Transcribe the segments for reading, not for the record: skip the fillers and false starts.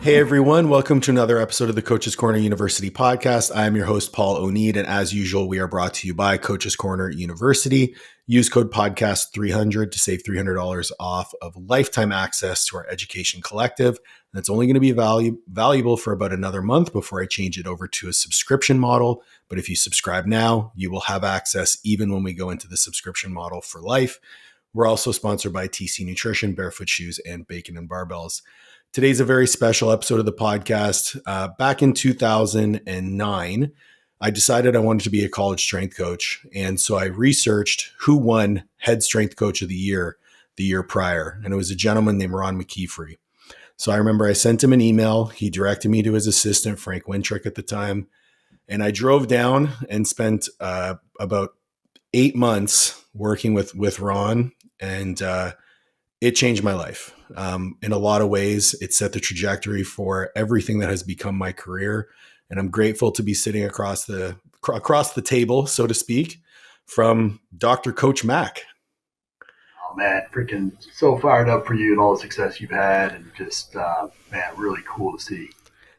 Hey everyone, welcome to another episode of the Coach's Corner University podcast. I am your host, Paul O'Neid, and as usual, we are brought to you by Coach's Corner University. Use code podcast300 to save $300 off of lifetime access to our education collective. And it's only going to be valuable for about another month before I change it over to a subscription model. But if you subscribe now, you will have access even when we go into the subscription model for life. We're also sponsored by TC Nutrition, Barefoot Shoes, and Bacon and Barbells. Today's a very special episode of the podcast. Back in 2009, I decided I wanted to be a college strength coach. And so I researched who won head strength coach of the year prior. And it was a gentleman named Mckeefery. So I remember I sent him an email. He directed me to his assistant, Frank Wintrick at the time. And I drove down and spent about 8 months working with Ron. And it changed my life. In a lot of ways, it set the trajectory for everything that has become my career. And I'm grateful to be sitting across the table, so to speak, from Dr. Coach Mac. Oh man, freaking so fired up for you and all the success you've had, and just man, really cool to see.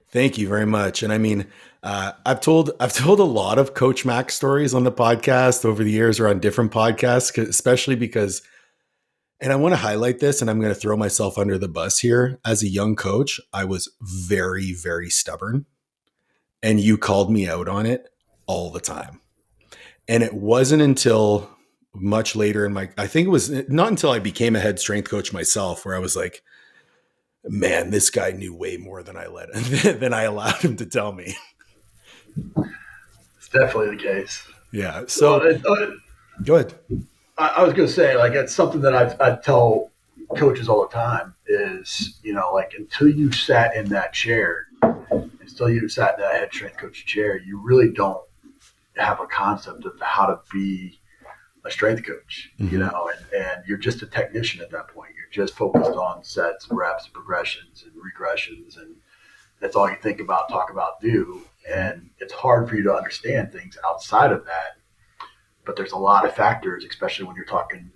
Thank you very much. And I mean, I've told a lot of Coach Mac stories on the podcast over the years or on different podcasts, especially because. And I want to highlight this, and I'm going to throw myself under the bus here. As a young coach, I was very, very stubborn, and you called me out on it all the time. And it wasn't until much later I think it was not until I became a head strength coach myself, where I was like, man, this guy knew way more than I allowed him to tell me. It's definitely the case. Yeah. So go ahead. I was going to say, like, it's something that I tell coaches all the time is, like, until you sat in that chair, until you sat in that head strength coach chair, you really don't have a concept of how to be a strength coach, Mm-hmm. and you're just a technician at that point. You're just focused on sets, reps, progressions, and regressions, and that's all you think about, talk about, do. And it's hard for you to understand things outside of that. But there's a lot of factors, especially when you're talking,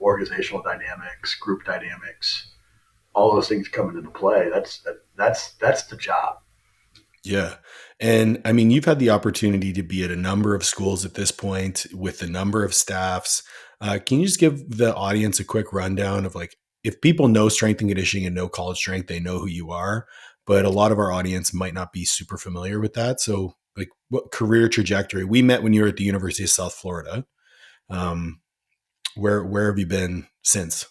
organizational dynamics, group dynamics, all those things coming into play. That's the job. Yeah. And I mean, you've had the opportunity to be at a number of schools at this point with a number of staffs. Can you just give the audience a quick rundown of, like, if people know strength and conditioning and know college strength, they know who you are, but a lot of our audience might not be super familiar with that. So, like, what career trajectory? We met when you were at the University of South Florida. Where have you been since?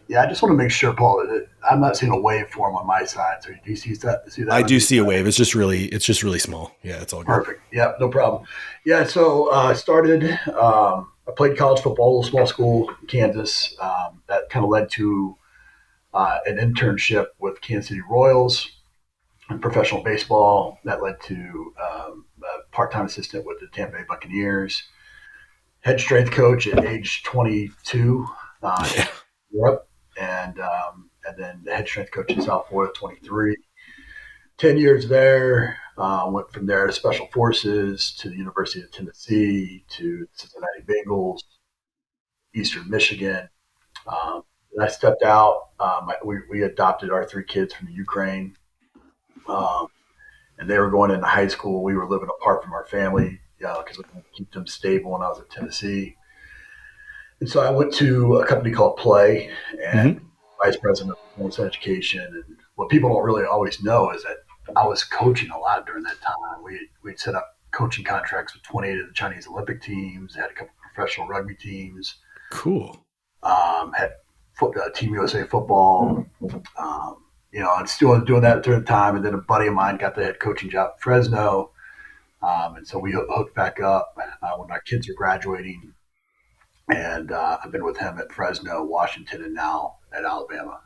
Yeah, I just want to make sure, Paul, that I'm not seeing a waveform on my side. So do you see that? I do see a wave. It's just really small. Yeah, it's all good. Perfect. Yeah, no problem. Yeah, so I started. I played college football, a little small school in Kansas. That kind of led to an internship with Kansas City Royals in professional baseball. That led to a part-time assistant with the Tampa Bay Buccaneers. Head strength coach at age 22 in Europe. And then the head strength coach in South Florida, 23. 10 years there. Went from there to Special Forces, to the University of Tennessee, to Cincinnati Bengals, Eastern Michigan. And I stepped out. We adopted our 3 kids from the Ukraine. And they were going into high school. We were living apart from our family because we wanted to keep them stable when I was at Tennessee. And so I went to a company called Play and vice president of performance education. And what people don't really always know is that I was coaching a lot during that time. We'd set up coaching contracts with 28 of the Chinese Olympic teams, had a couple of professional rugby teams. Cool. Had Team USA football. And still doing that during the time. And then a buddy of mine got the head coaching job at Fresno. And so we hooked back up when our kids were graduating. And I've been with him at Fresno, Washington, and now at Alabama.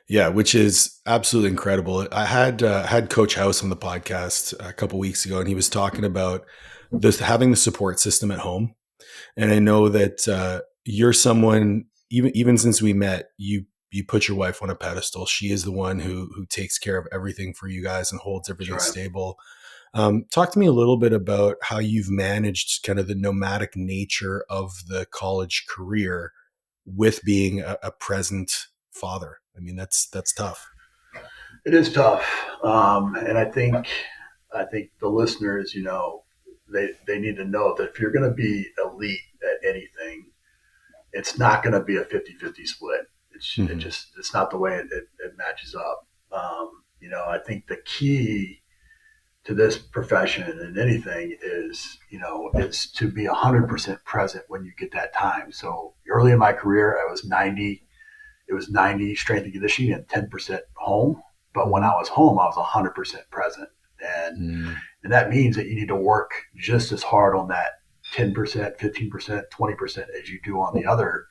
Yeah, which is absolutely incredible. I had Coach House on the podcast a couple of weeks ago, and he was talking about having the support system at home. And I know that you're someone, even since we met, you put your wife on a pedestal. She is the one who takes care of everything for you guys and holds everything stable. Talk to me a little bit about how you've managed kind of the nomadic nature of the college career with being a present father. I mean, that's tough. It is tough, and I think the listeners, they need to know that if you're going to be elite at anything, it's not going to be a 50-50 split. Hmm. It's not the way it matches up. I think the key to this profession and anything is, it's to be 100% present when you get that time. So early in my career, I was 90. It was 90 strength and conditioning and 10% home. But when I Hmm. was home, I was 100% present. And, Mm. and that means that you need to work just as hard on that 10%, 15%, 20% as you do on the other.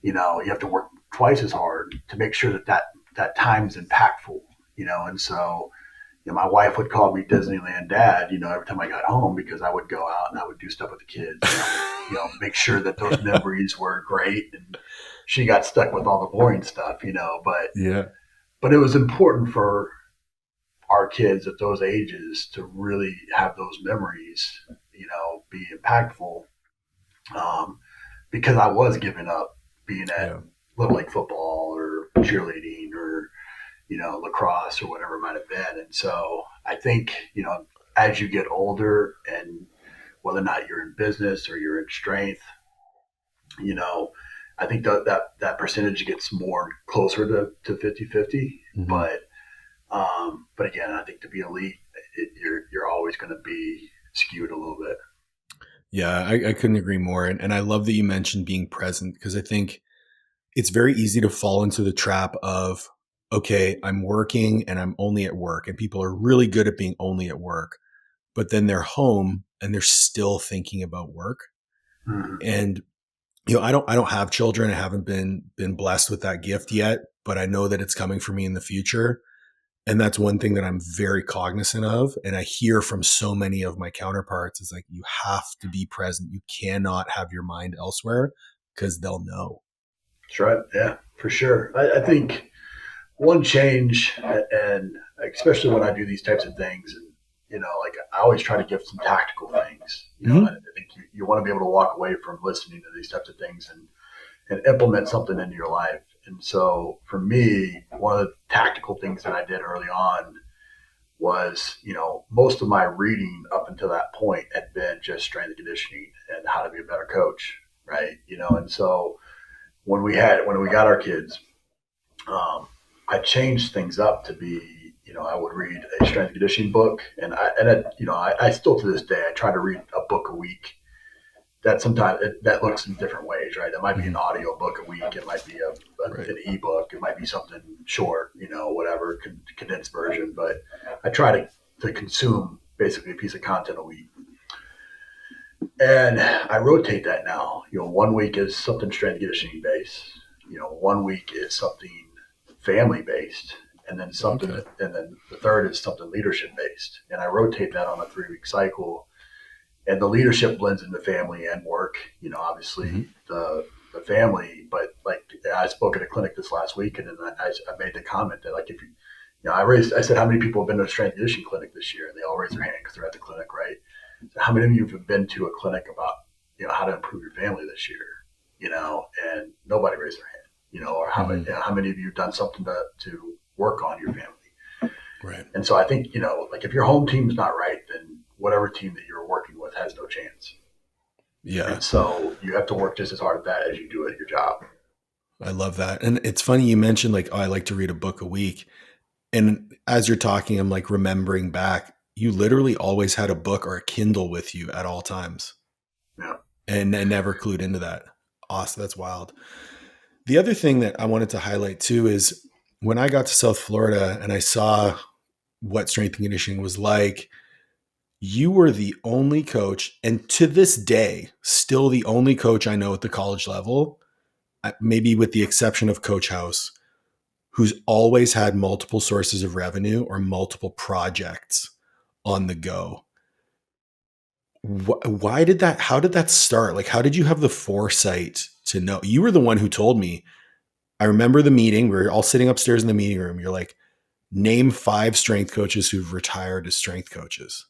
You have to work twice as hard to make sure that time's impactful, and so my wife would call me Disneyland dad, every time I got home because I would go out and I would do stuff with the kids and I would, make sure that those memories were great. And she got stuck with all the boring stuff, Yeah. but it was important for our kids at those ages to really have those memories, be impactful, um, because I was giving up being at Yeah. Little League football or cheerleading or lacrosse or whatever it might have been. And so I think, as you get older and whether or not you're in business or you're in strength, you know, I think that percentage gets more closer to 50-50. Hmm. But again, I think to be elite, you're always going to be skewed a little bit. Yeah, I couldn't agree more. And I love that you mentioned being present because I think it's very easy to fall into the trap of, okay, I'm working and I'm only at work. And people are really good at being only at work, but then they're home and they're still thinking about work. Mm-hmm. And I don't have children. I haven't been blessed with that gift yet, but I know that it's coming for me in the future. And that's one thing that I'm very cognizant of. And I hear from so many of my counterparts is like, you have to be present. You cannot have your mind elsewhere because they'll know. That's right. Yeah, for sure. I think one change, and especially when I do these types of things, and like I always try to give some tactical things. I Hmm. think you want to be able to walk away from listening to these types of things and implement something into your life. And so for me, one of the tactical things that I did early on was, most of my reading up until that point had been just strength and conditioning and how to be a better coach, right? And so when we got our kids, I changed things up to be, I would read a strength and conditioning book, I still to this day I try to read a book a week. That sometimes that looks in different ways, right? It might be an Hmm. audio book a week, it might be Right. an ebook, it might be something short, whatever condensed version. But I try to consume basically a piece of content a week, and I rotate that now. 1 week is something strength and conditioning based. 1 week is something family based, and then Okay. and then the third is something leadership based. And I rotate that on a 3 week cycle. And the leadership blends into family and work. Hmm. Obviously the family, but like I spoke at a clinic this last week, and then I made the comment that like if I said how many people have been to a strength and conditioning clinic this year, and they all raised their hand because they're at the clinic, right? So how many of you have been to a clinic about how to improve your family this year? And nobody raised their hand. Or Hmm. how many of you have done something to work on your family? Right. And so I think like if your home team's not right, then whatever team that you're working with has no chance. Yeah. And so you have to work just as hard at that as you do at your job. I love that. And it's funny you mentioned like, oh, I like to read a book a week. And as you're talking, I'm like remembering back, you literally always had a book or a Kindle with you at all times Yeah. and never clued into that. Awesome. That's wild. The other thing that I wanted to highlight too is when I got to South Florida and I saw what strength and conditioning was like, you were the only coach, and to this day, still the only coach I know at the college level, maybe with the exception of Coach House, who's always had multiple sources of revenue or multiple projects on the go. Why did that? How did that start? Like, how did you have the foresight to know? You were the one who told me. I remember the meeting. We were all sitting upstairs in the meeting room. You're like, name 5 strength coaches who've retired as strength coaches,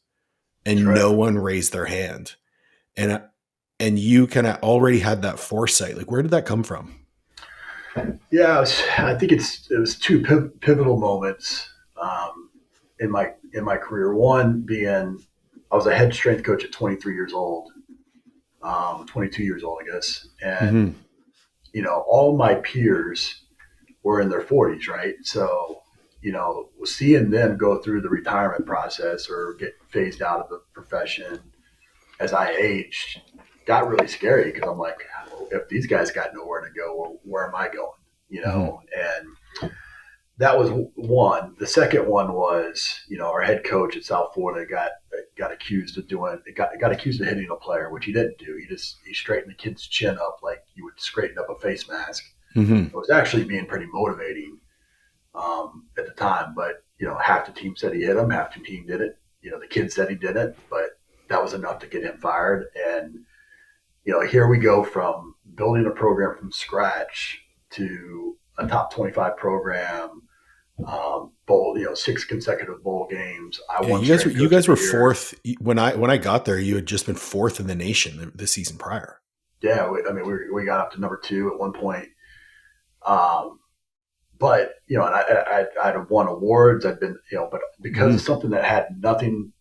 That's and right. no one raised their hand. And and you kind of already had that foresight. Like, where did that come from? Yeah, I think it was two pivotal moments. in my career. One being, I was a head strength coach at 23 years old, 22 years old, I guess, and Mm-hmm. all my peers were in their 40s, right? So, seeing them go through the retirement process or get phased out of the profession as I aged got really scary because I'm like, well, if these guys got nowhere to go, well, where am I going? Mm-hmm. And that was one. The second one was, our head coach at South Florida got accused of got accused of hitting a player, which he didn't do. He straightened the kid's chin up like you would straighten up a face mask. Mm-hmm. It was actually being pretty motivating at the time, but half the team said he hit him, half the team didn't. The kid said he didn't, but that was enough to get him fired. And here we go from building a program from scratch to a top 25 program, bowl, 6 consecutive bowl games. I Yeah, won you strength coach of guys the were year. fourth when I got there. You had just been fourth in the nation the season prior. Yeah, I mean, we got up to number two at one point. Um, but and I'd won awards. I'd been, but because of Mm-hmm. something that had nothing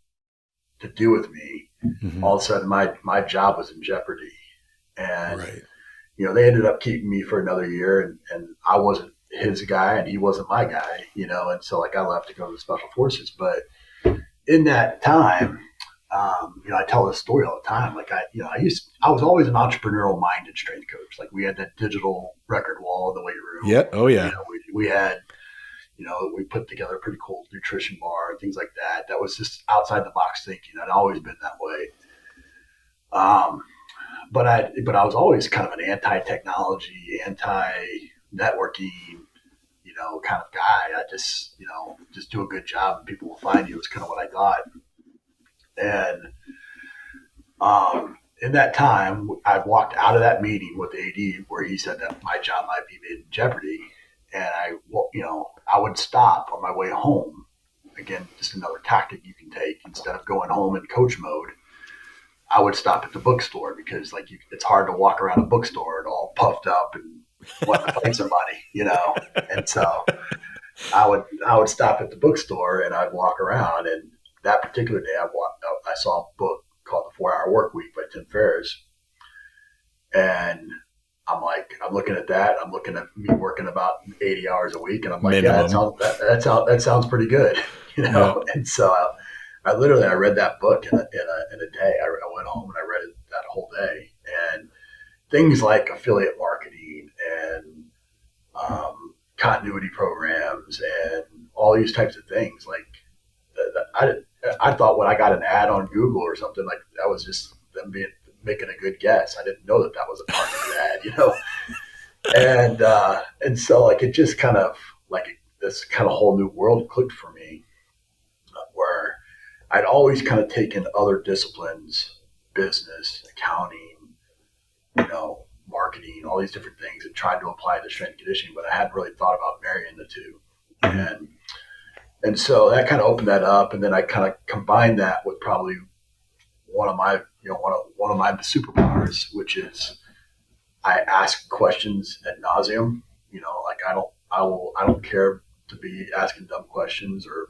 to do with me, Mm-hmm. all of a sudden my job was in jeopardy. And Right. they ended up keeping me for another year, and I wasn't his guy, and he wasn't my guy, and so like I left to go to the special forces. But in that time, I tell this story all the time. Like I was always an entrepreneurial minded strength coach. Like we had that digital record wall in the weight room. Yeah. Oh yeah. We had, we put together a pretty cool nutrition bar and things like that. That was just outside the box thinking. I'd always been that way. Um, but I was always kind of an anti-technology, anti-networking, kind of guy. I just do a good job and people will find you. Is kind of what I thought. And in that time, I walked out of that meeting with the AD where he said that my job might be in jeopardy, and I would stop on my way home. Again, just another tactic you can take instead of going home in coach mode. I would stop at the bookstore because it's hard to walk around a bookstore and all puffed up and wanting to find somebody. And so I would stop at the bookstore and I'd walk around. And that particular day, I saw a book called The 4 Hour Work Week by Tim Ferriss, and I'm looking at that. I'm looking at me working about 80 hours a week, and I'm like, yeah, Minimum. that sounds pretty good, Yeah. And so I read that book in a day. I went home and I read it that whole day, and things like affiliate marketing and continuity programs and all these types of things. Like I thought when I got an ad on Google or something, like that was just them making a good guess. I didn't know that that was a targeted ad. And so like it just kind of like this kind of whole new world clicked for me, where I'd always kind of taken other disciplines, business, accounting, marketing, all these different things, and tried to apply the strength and conditioning, but I hadn't really thought about marrying the two. Mm-hmm. And so that kind of opened that up, and then I kind of combined that with probably one of my one of my superpowers, which is I ask questions ad nauseum. Like I don't care to be asking dumb questions or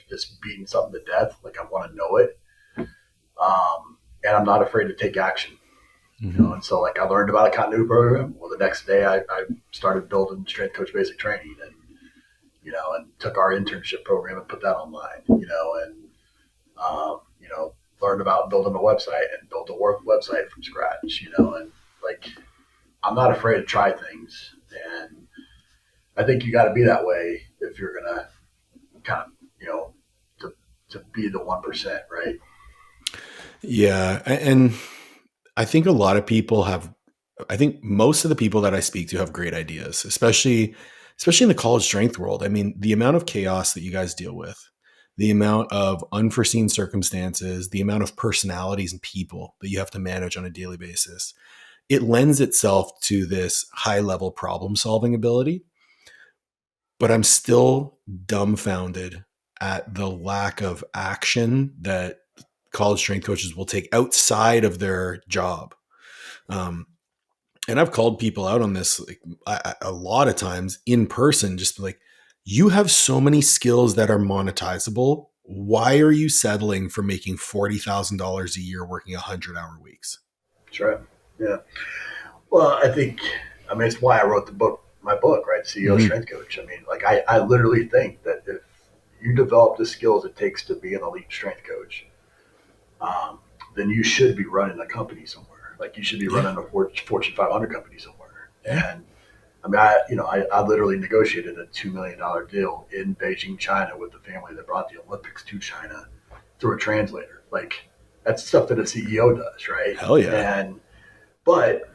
just beating something to death. Like I want to know it, and I'm not afraid to take action. Mm-hmm. And so like I learned about a continuity program. Well, the next day I started building strength coach basic training, and took our internship program and put that online. Learned about building a website and built a work website from scratch. And like I'm not afraid to try things, and I think you got to be that way if you're gonna kind of to be the 1%, right? Yeah. And I think a lot of people have, I think most of the people that I speak to have great ideas, especially in the college strength world. I mean, the amount of chaos that you guys deal with, the amount of unforeseen circumstances, the amount of personalities and people that you have to manage on a daily basis, it lends itself to this high level problem solving ability. But I'm still dumbfounded at the lack of action that college strength coaches will take outside of their job. Um, and I've called people out on this like, a lot of times in person, just like, You have so many skills that are monetizable. Why are you settling for making $40,000 a year working 100-hour weeks? That's right. Yeah. Well, I mean, it's why I wrote my book, right? CEO Mm-hmm. Strength Coach. I mean, like, I literally think that if you develop the skills it takes to be an elite strength coach, um, then you should be running a company somewhere. Like, you should be Yeah. running a Fortune 500 company somewhere. Yeah. And I mean, I literally negotiated a $2 million deal in Beijing, China, with the family that brought the Olympics to China through a translator. Like, that's stuff that a CEO does, right? Hell yeah. And but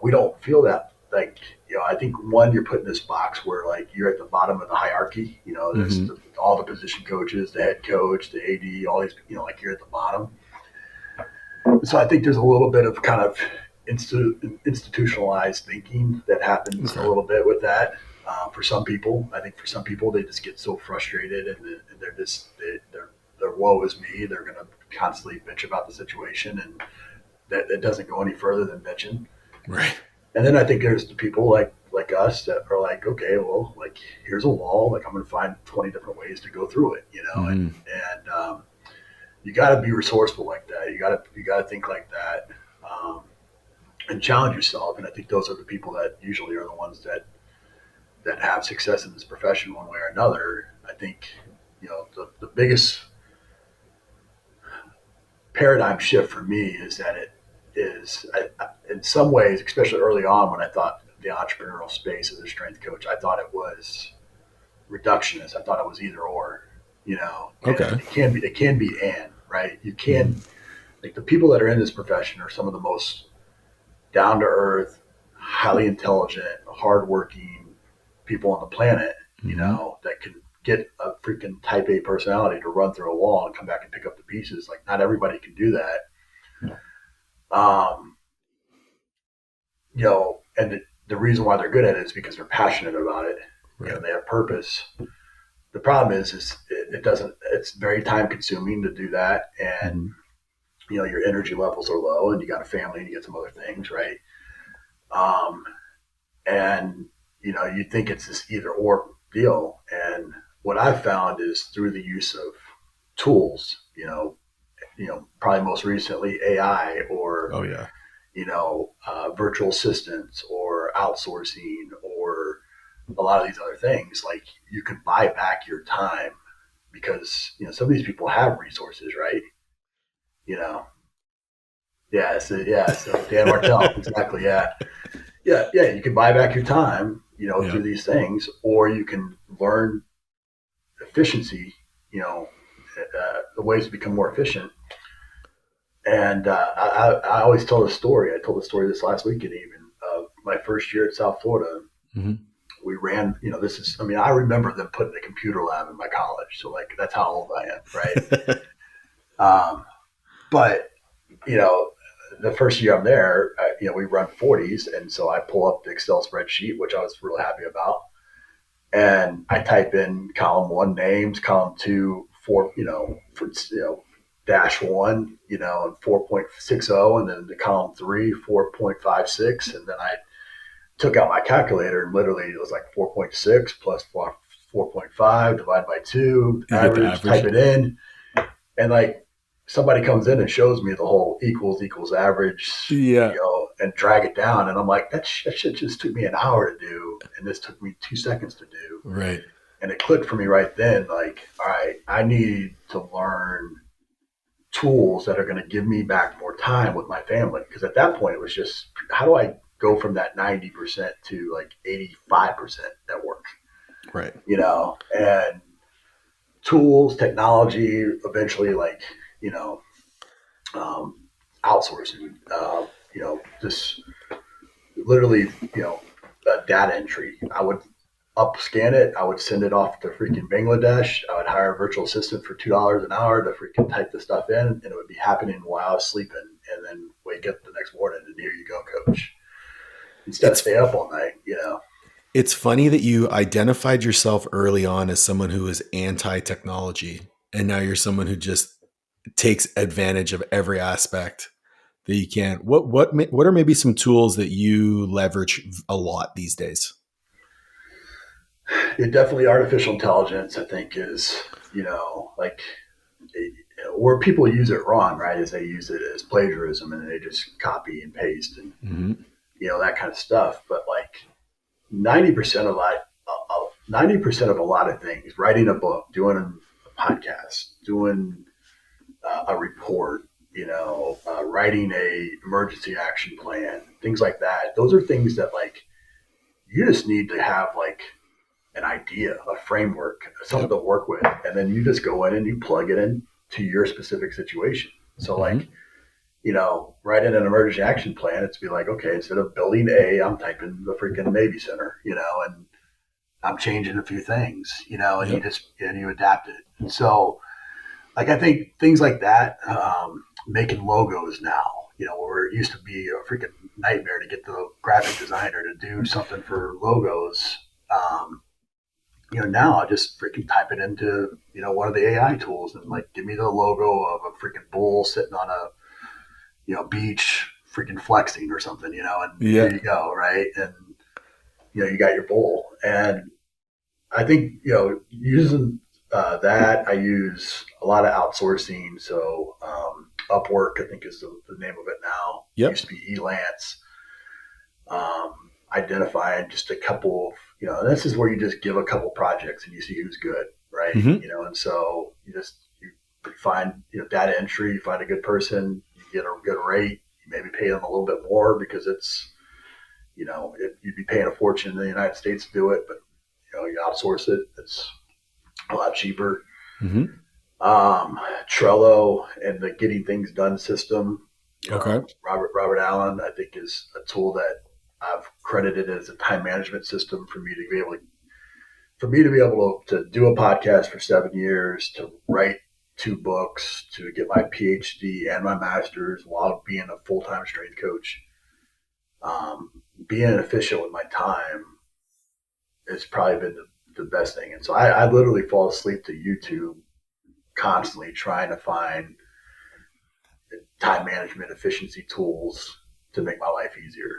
we don't feel that. Like, I think one, you're put in this box where like you're at the bottom of the hierarchy. There's Mm-hmm. all the position coaches, the head coach, the AD, all these. Like, you're at the bottom. So I think there's a little bit of kind of institutionalized thinking that happens a Okay. little bit with that. For some people, I think for some people they just get so frustrated and they're just their woe is me. They're going to constantly bitch about the situation, and that doesn't go any further than bitching. Right. And then I think there's the people like us that are like, okay, well, like, here's a wall. Like, I'm going to find 20 different ways to go through it, Mm-hmm. and you got to be resourceful like that. You got to think like that, and challenge yourself. And I think those are the people that usually are the ones that have success in this profession one way or another. I think the biggest paradigm shift for me is that it is in some ways, especially early on when I thought the entrepreneurial space as a strength coach, I thought it was reductionist. I thought it was either or, and Okay. it can be and, right. You can, like, the people that are in this profession are some of the most down to earth, highly intelligent, hardworking people on the planet, Mm-hmm. that can get a freaking type A personality to run through a wall and come back and pick up the pieces. Like, not everybody can do that. Um, and the reason why they're good at it is because they're passionate about it. Right. They have purpose. The problem is it doesn't. It's very time consuming to do that, and Mm-hmm. your energy levels are low, and you got a family, and you get some other things, right? Um, and you think it's this either or deal, and what I've found is through the use of tools, probably most recently AI, or Oh yeah. virtual assistants, or outsourcing, or a lot of these other things. Like, you can buy back your time because some of these people have resources, right? You know, So Dan Martell, exactly, yeah, yeah. You can buy back your time, Yeah. through these things, or you can learn efficiency, the ways to become more efficient. And I always tell the story. I told the story this last weekend, even of my first year at South Florida. Mm-hmm. We ran, this is, I mean, I remember them putting a computer lab in my college. So, like, that's how old I am, right? But, you know, the first year I'm there, we run 40s. And so I pull up the Excel spreadsheet, which I was really happy about. And I type in column one names, column two, dash one, and 4.60, and then the column three, 4.56. And then I took out my calculator, and literally it was like 4.6 plus 4.5 divided by two, You get the average, type average. it in. And like, somebody comes in and shows me the whole equals average, Yeah. and drag it down. And I'm like, that shit just took me an hour to do. And this took me 2 seconds to do. Right. And it clicked for me right then. Like, all right, I need to learn tools that are going to give me back more time with my family. Because at that point, it was just, how do I go from that 90% to like 85% at work? Right. And tools, technology, eventually, like, you know, um, outsourcing, just literally, data entry. I would up scan it. I would send it off to freaking Bangladesh. I would hire a virtual assistant for $2 an hour to freaking type the stuff in, and it would be happening while I was sleeping. And then wake up the next morning and here you go, coach. Instead of It's stay up all night. it's funny that you identified yourself early on as someone who is anti-technology, and now you're someone who just takes advantage of every aspect that you can. What are maybe some tools that you leverage a lot these days? definitely artificial intelligence, I think, is, like where people use it wrong, right? Is they use it as plagiarism and they just copy and paste and, Mm-hmm. that kind of stuff. But like 90% of like 90% of a lot of things, writing a book, doing a podcast, doing a report, writing a emergency action plan, things like that. Those are things that like you just need to have like an idea, a framework, something Yep. to work with, and then you just go in and you plug it in to your specific situation. So like, Mm-hmm. writing an emergency action plan, it's be like, okay, instead of building A, I'm typing the freaking Navy Center, and I'm changing a few things, and Yep. you adapt it. And so like I think things like that, making logos now, where it used to be a freaking nightmare to get the graphic designer to do something for logos. Um, now I just freaking type it into, one of the AI tools and like give me the logo of a freaking bull sitting on a, beach freaking flexing or something, and here Yeah. you go, right? And you got your bull. And I think, using that, I use a lot of outsourcing. So Upwork, I think is the name of it now. It Yep. used to be Elance. Identifying just a couple of, this is where you just give a couple projects and you see who's good, right? Mm-hmm. And so you find, data entry, you find a good person, you get a good rate, you maybe pay them a little bit more because it's, you'd be paying a fortune in the United States to do it, but you outsource it, it's a lot cheaper. Mm-hmm. Trello and the getting things done system, Okay. Robert Allen, I think is a tool that I've credited as a time management system for me to be able to do a podcast for 7 years, to write 2 books, to get my PhD and my master's while being a full time strength coach. Being efficient with my time has probably been the best thing. And so I literally fall asleep to YouTube constantly trying to find time management efficiency tools to make my life easier,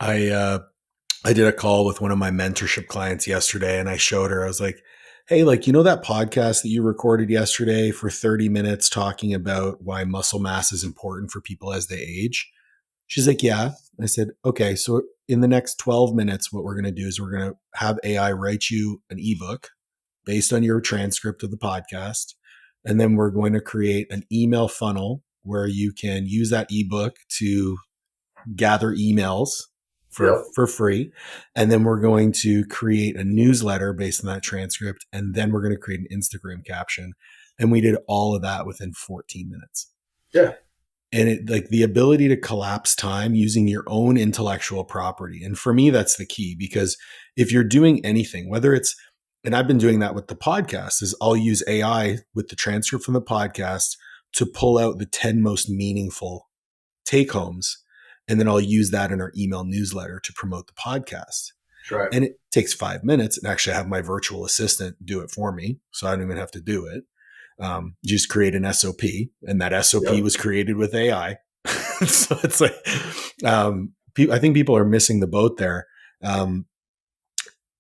I did a call with one of my mentorship clients yesterday and I showed her, I was like, hey, like, that podcast that you recorded yesterday for 30 minutes talking about why muscle mass is important for people as they age? She's like, yeah. I said, okay, so in the next 12 minutes, what we're going to do is we're going to have AI write you an ebook based on your transcript of the podcast. And then we're going to create an email funnel where you can use that ebook to gather emails Yep. for free. And then we're going to create a newsletter based on that transcript. And then we're going to create an Instagram caption. And we did all of that within 14 minutes. Yeah. And it, like, the ability to collapse time using your own intellectual property. And for me, that's the key, because if you're doing anything, whether it's, and I've been doing that with the podcast, is I'll use AI with the transcript from the podcast to pull out the 10 most meaningful take homes. And then I'll use that in our email newsletter to promote the podcast. That's right. And it takes 5 minutes, and actually have my virtual assistant do it for me. So I don't even have to do it. Just create an SOP, and that SOP Yep. was created with AI. So it's like, I think people are missing the boat there.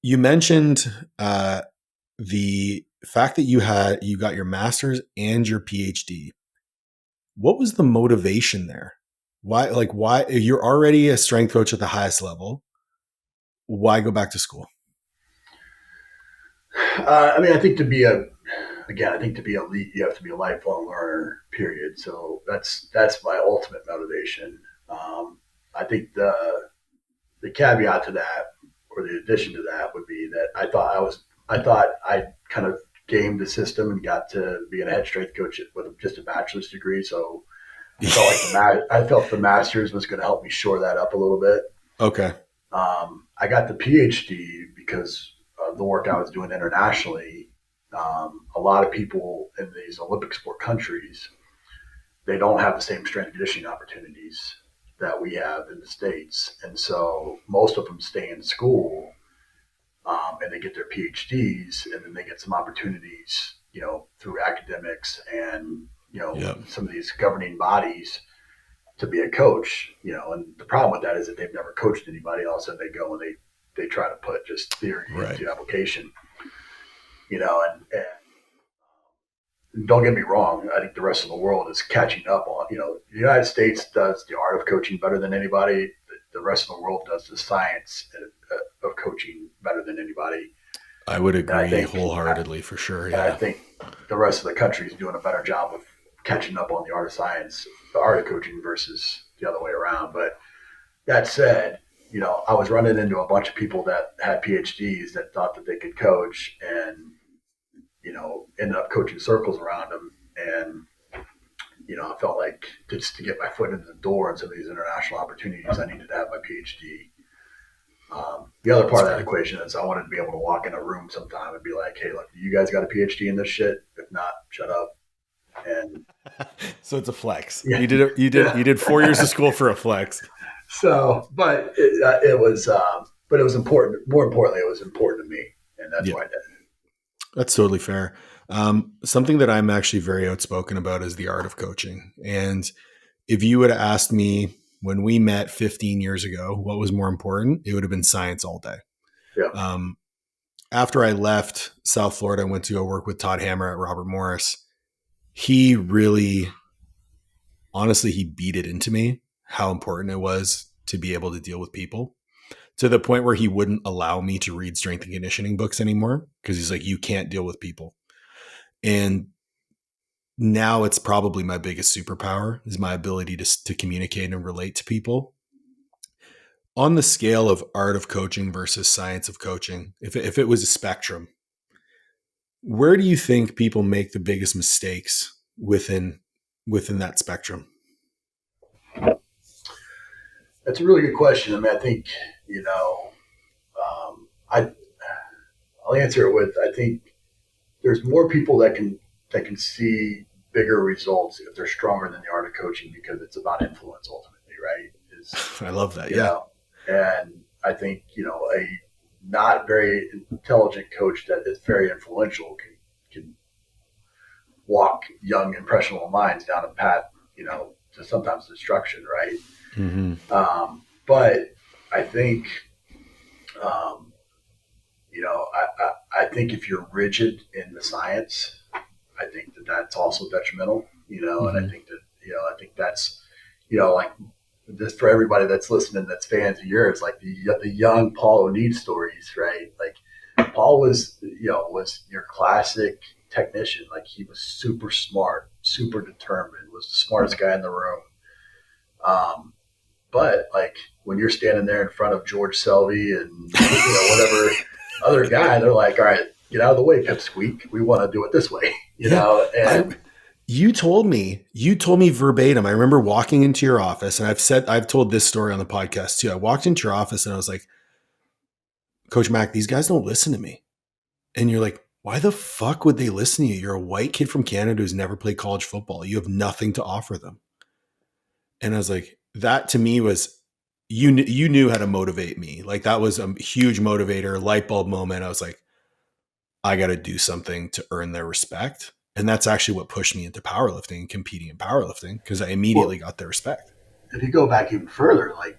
You mentioned the fact that you got your master's and your PhD. What was the motivation there? Why you're already a strength coach at the highest level? Why go back to school? I mean, I think to be elite, you have to be a lifelong learner. Period. So that's my ultimate motivation. I think the caveat to that, or the addition to that, would be that I thought I kind of gamed the system and got to be a head strength coach with just a bachelor's degree. So I felt the master's was going to help me shore that up a little bit. Okay. I got the PhD because of the work I was doing internationally. A lot of people in these Olympic sport countries, they don't have the same strength and conditioning opportunities that we have in the States. And so most of them stay in school, and they get their PhDs, and then they get some opportunities, through academics and, Yep. some of these governing bodies to be a coach, and the problem with that is that they've never coached anybody. All of a sudden they go and they try to put just theory Right. into application, and don't get me wrong. I think the rest of the world is catching up on, the United States does the art of coaching better than anybody. The rest of the world does the science of coaching better than anybody. I would And agree wholeheartedly for sure. I Yeah. think the rest of the country is doing a better job of catching up on the art of science, the art of coaching versus the other way around. But that said, I was running into a bunch of people that had PhDs that thought that they could coach and, ended up coaching circles around them. And, I felt like just to get my foot into the door in some of these international opportunities, I needed to have my PhD. The other part of that equation is I wanted to be able to walk in a room sometime and be like, hey, look, you guys got a PhD in this shit? If not, shut up. And So it's a flex. yeah, You did 4 years of school for a flex. So, but it was important. More importantly, it was important to me, and that's why I did it. That's totally fair. Something that I'm actually very outspoken about is the art of coaching. And if you would have asked me when we met 15 years ago, what was more important, it would have been science all day. Yeah. After I left South Florida, I went to go work with Todd Hammer at Robert Morris. He really, honestly, he beat it into me how important it was to be able to deal with people, to the point where he wouldn't allow me to read strength and conditioning books anymore because he's like, you can't deal with people. And now it's probably my biggest superpower is my ability to communicate and relate to people. On the scale of art of coaching versus science of coaching, if it was a spectrum, where do you think people make the biggest mistakes within that spectrum? That's a really good question. I mean, I think I'll answer it with I think there's more people that can see bigger results if they're stronger than the art of coaching because it's about influence ultimately, right? I love that. You Yeah. know, and I think a not very intelligent coach that is very influential can walk young impressionable minds down a path, to sometimes destruction, right? Mm-hmm. But I think, um, I think if you're rigid in the science, I think that that's also detrimental, Mm-hmm. and I think that, I think that's, like this for everybody that's listening, that's fans of yours, like the young Paul O'Neill stories, right? Like Paul was your classic technician. Like he was super smart, super determined, was the smartest guy in the room. Um, but like when you're standing there in front of George Selvey and whatever other guy, they're like, all right, get out of the way, Pipsqueak. We want to do it this way, and you told me verbatim. I remember walking into your office, and I've told this story on the podcast too. I walked into your office and I was like, Coach Mac, these guys don't listen to me. And you're like, why the fuck would they listen to you? You're a white kid from Canada who's never played college football. You have nothing to offer them. And I was like, that to me was, you knew how to motivate me. Like that was a huge motivator, light bulb moment. I was like, I got to do something to earn their respect. And that's actually what pushed me into powerlifting and competing in powerlifting because I immediately got their respect. If you go back even further, like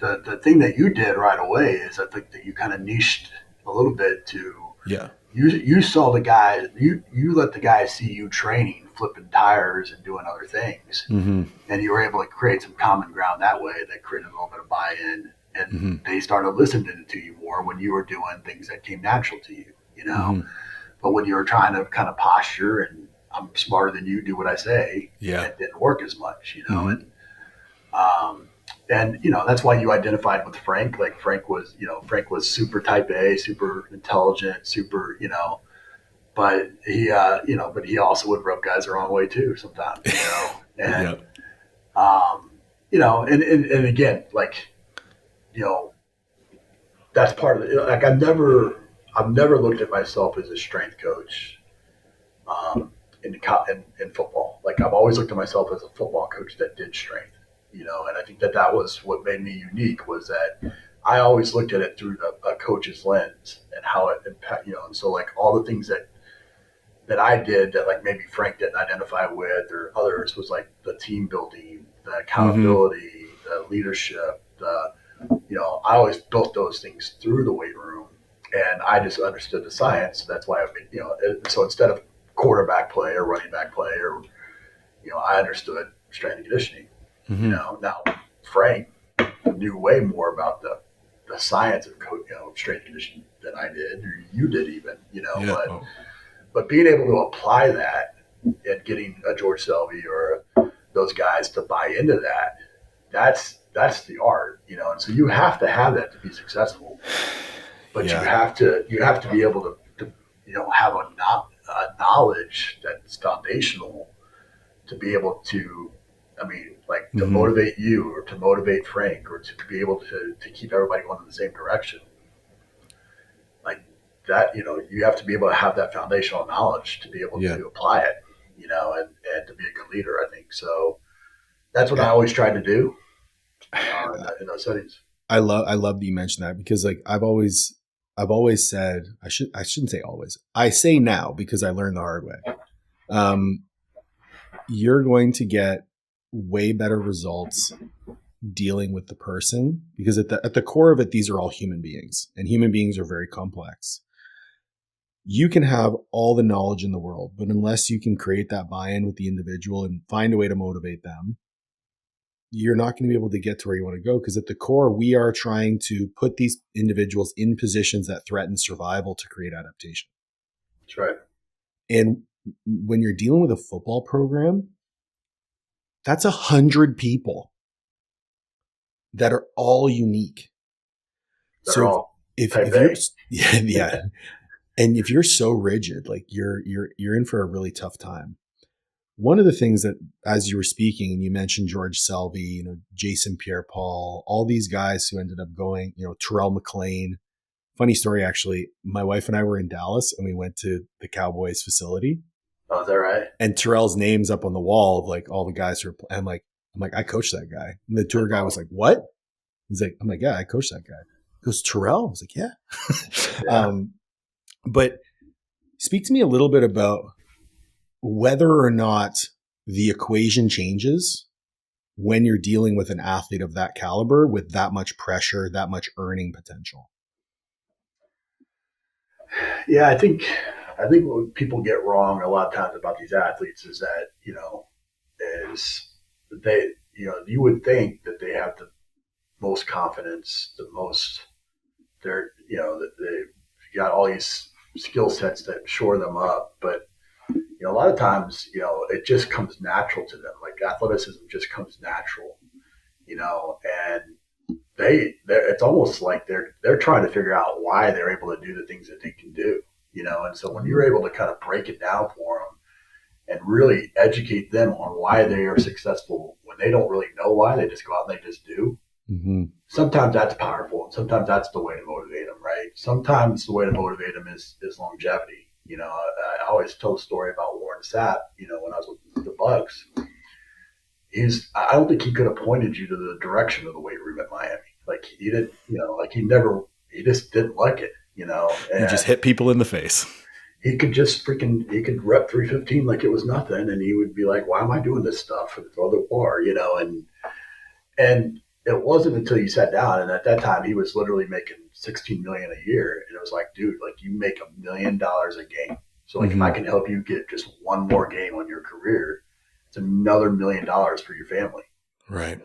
the thing that you did right away is I think that you kind of niched a little bit to you saw the guy, you let the guy see you training, flipping tires and doing other things, Mm-hmm. and you were able to create some common ground that way that created a little bit of buy-in, and Mm-hmm. they started listening to you more when you were doing things that came natural to you, Mm-hmm. But when you were trying to kind of posture and I'm smarter than you, do what I say, it didn't work as much, Mm-hmm. and that's why you identified with Frank. Like Frank was super type A, super intelligent, super, but he also would rub guys the wrong way too sometimes, and and again, like, that's part of it. Like I've never looked at myself as a strength coach, in football. Like I've always looked at myself as a football coach that did strength, and I think that was what made me unique was that I always looked at it through a coach's lens and how it impact, and so like all the things that I did that like maybe Frank didn't identify with or others was like the team building, the accountability, the leadership, I always built those things through the weight room, and I just understood the science. That's why so instead of quarterback play or running back play, or I understood strength and conditioning. Mm-hmm. Now Frank knew way more about the science of strength and conditioning than I did, or you did even, Yeah. Oh. but being able to apply that and getting a George Selvey or those guys to buy into that, that's the art, and so you have to have that to be successful, but Yeah. you have to be able to have a knowledge that's foundational to be able to, to Mm-hmm. motivate you or to motivate Frank or to be able to keep everybody going in the same direction. Like that, you have to be able to have that foundational knowledge to be able Yeah. to apply it, and to be a good leader, I think. So that's what I always tried to do in those settings. I love that you mentioned that, because like I've always said, I shouldn't say always. I say now because I learned the hard way. You're going to get way better results dealing with the person, because at the core of it, these are all human beings, and human beings are very complex. You can have all the knowledge in the world, but unless you can create that buy-in with the individual and find a way to motivate them, you're not going to be able to get to where you want to go, because at the core, we are trying to put these individuals in positions that threaten survival to create adaptation. That's right. And when you're dealing with a football program, that's 100 people that are all unique. They're all if type you're A. yeah, and if you're so rigid, like you're in for a really tough time. One of the things that, as you were speaking, and you mentioned George Selvey, Jason Pierre-Paul, all these guys who ended up going, Terrell McLean. Funny story, actually. My wife and I were in Dallas, and we went to the Cowboys facility. Oh, is that right? And Terrell's name's up on the wall of like all the guys who are. I'm like, I coached that guy. And the tour guy was like, "What?" He's like, "I'm like, yeah, I coached that guy." He goes, "Terrell?" I was like, "Yeah." Yeah. But speak to me a little bit about whether or not the equation changes when you're dealing with an athlete of that caliber with that much pressure, that much earning potential. Yeah, I think what people get wrong a lot of times about these athletes is that, is they, you would think that they have the most confidence, the most, that they've got all these skill sets that shore them up. But, a lot of times, it just comes natural to them. Like athleticism just comes natural, and it's almost like they're trying to figure out why they're able to do the things that they can do, and so when you're able to kind of break it down for them and really educate them on why they are successful when they don't really know why, they just go out and they just do. Mm-hmm. Sometimes that's powerful, and sometimes that's the way to motivate them, right? Sometimes the way to motivate them is longevity. I always tell the story about Warren Sapp. When I was with the Bucks, I don't think he could have pointed you to the direction of the weight room at Miami. Like he didn't, he just didn't like it, You just hit people in the face. He could he could rep 315 like it was nothing. And he would be like, why am I doing this stuff for the other bar, and it wasn't until you sat down. And at that time he was literally making 16 million a year. And it was like, dude, like you make $1 million a game. So like, if I can help you get just one more game on your career, it's another $1 million for your family. Right.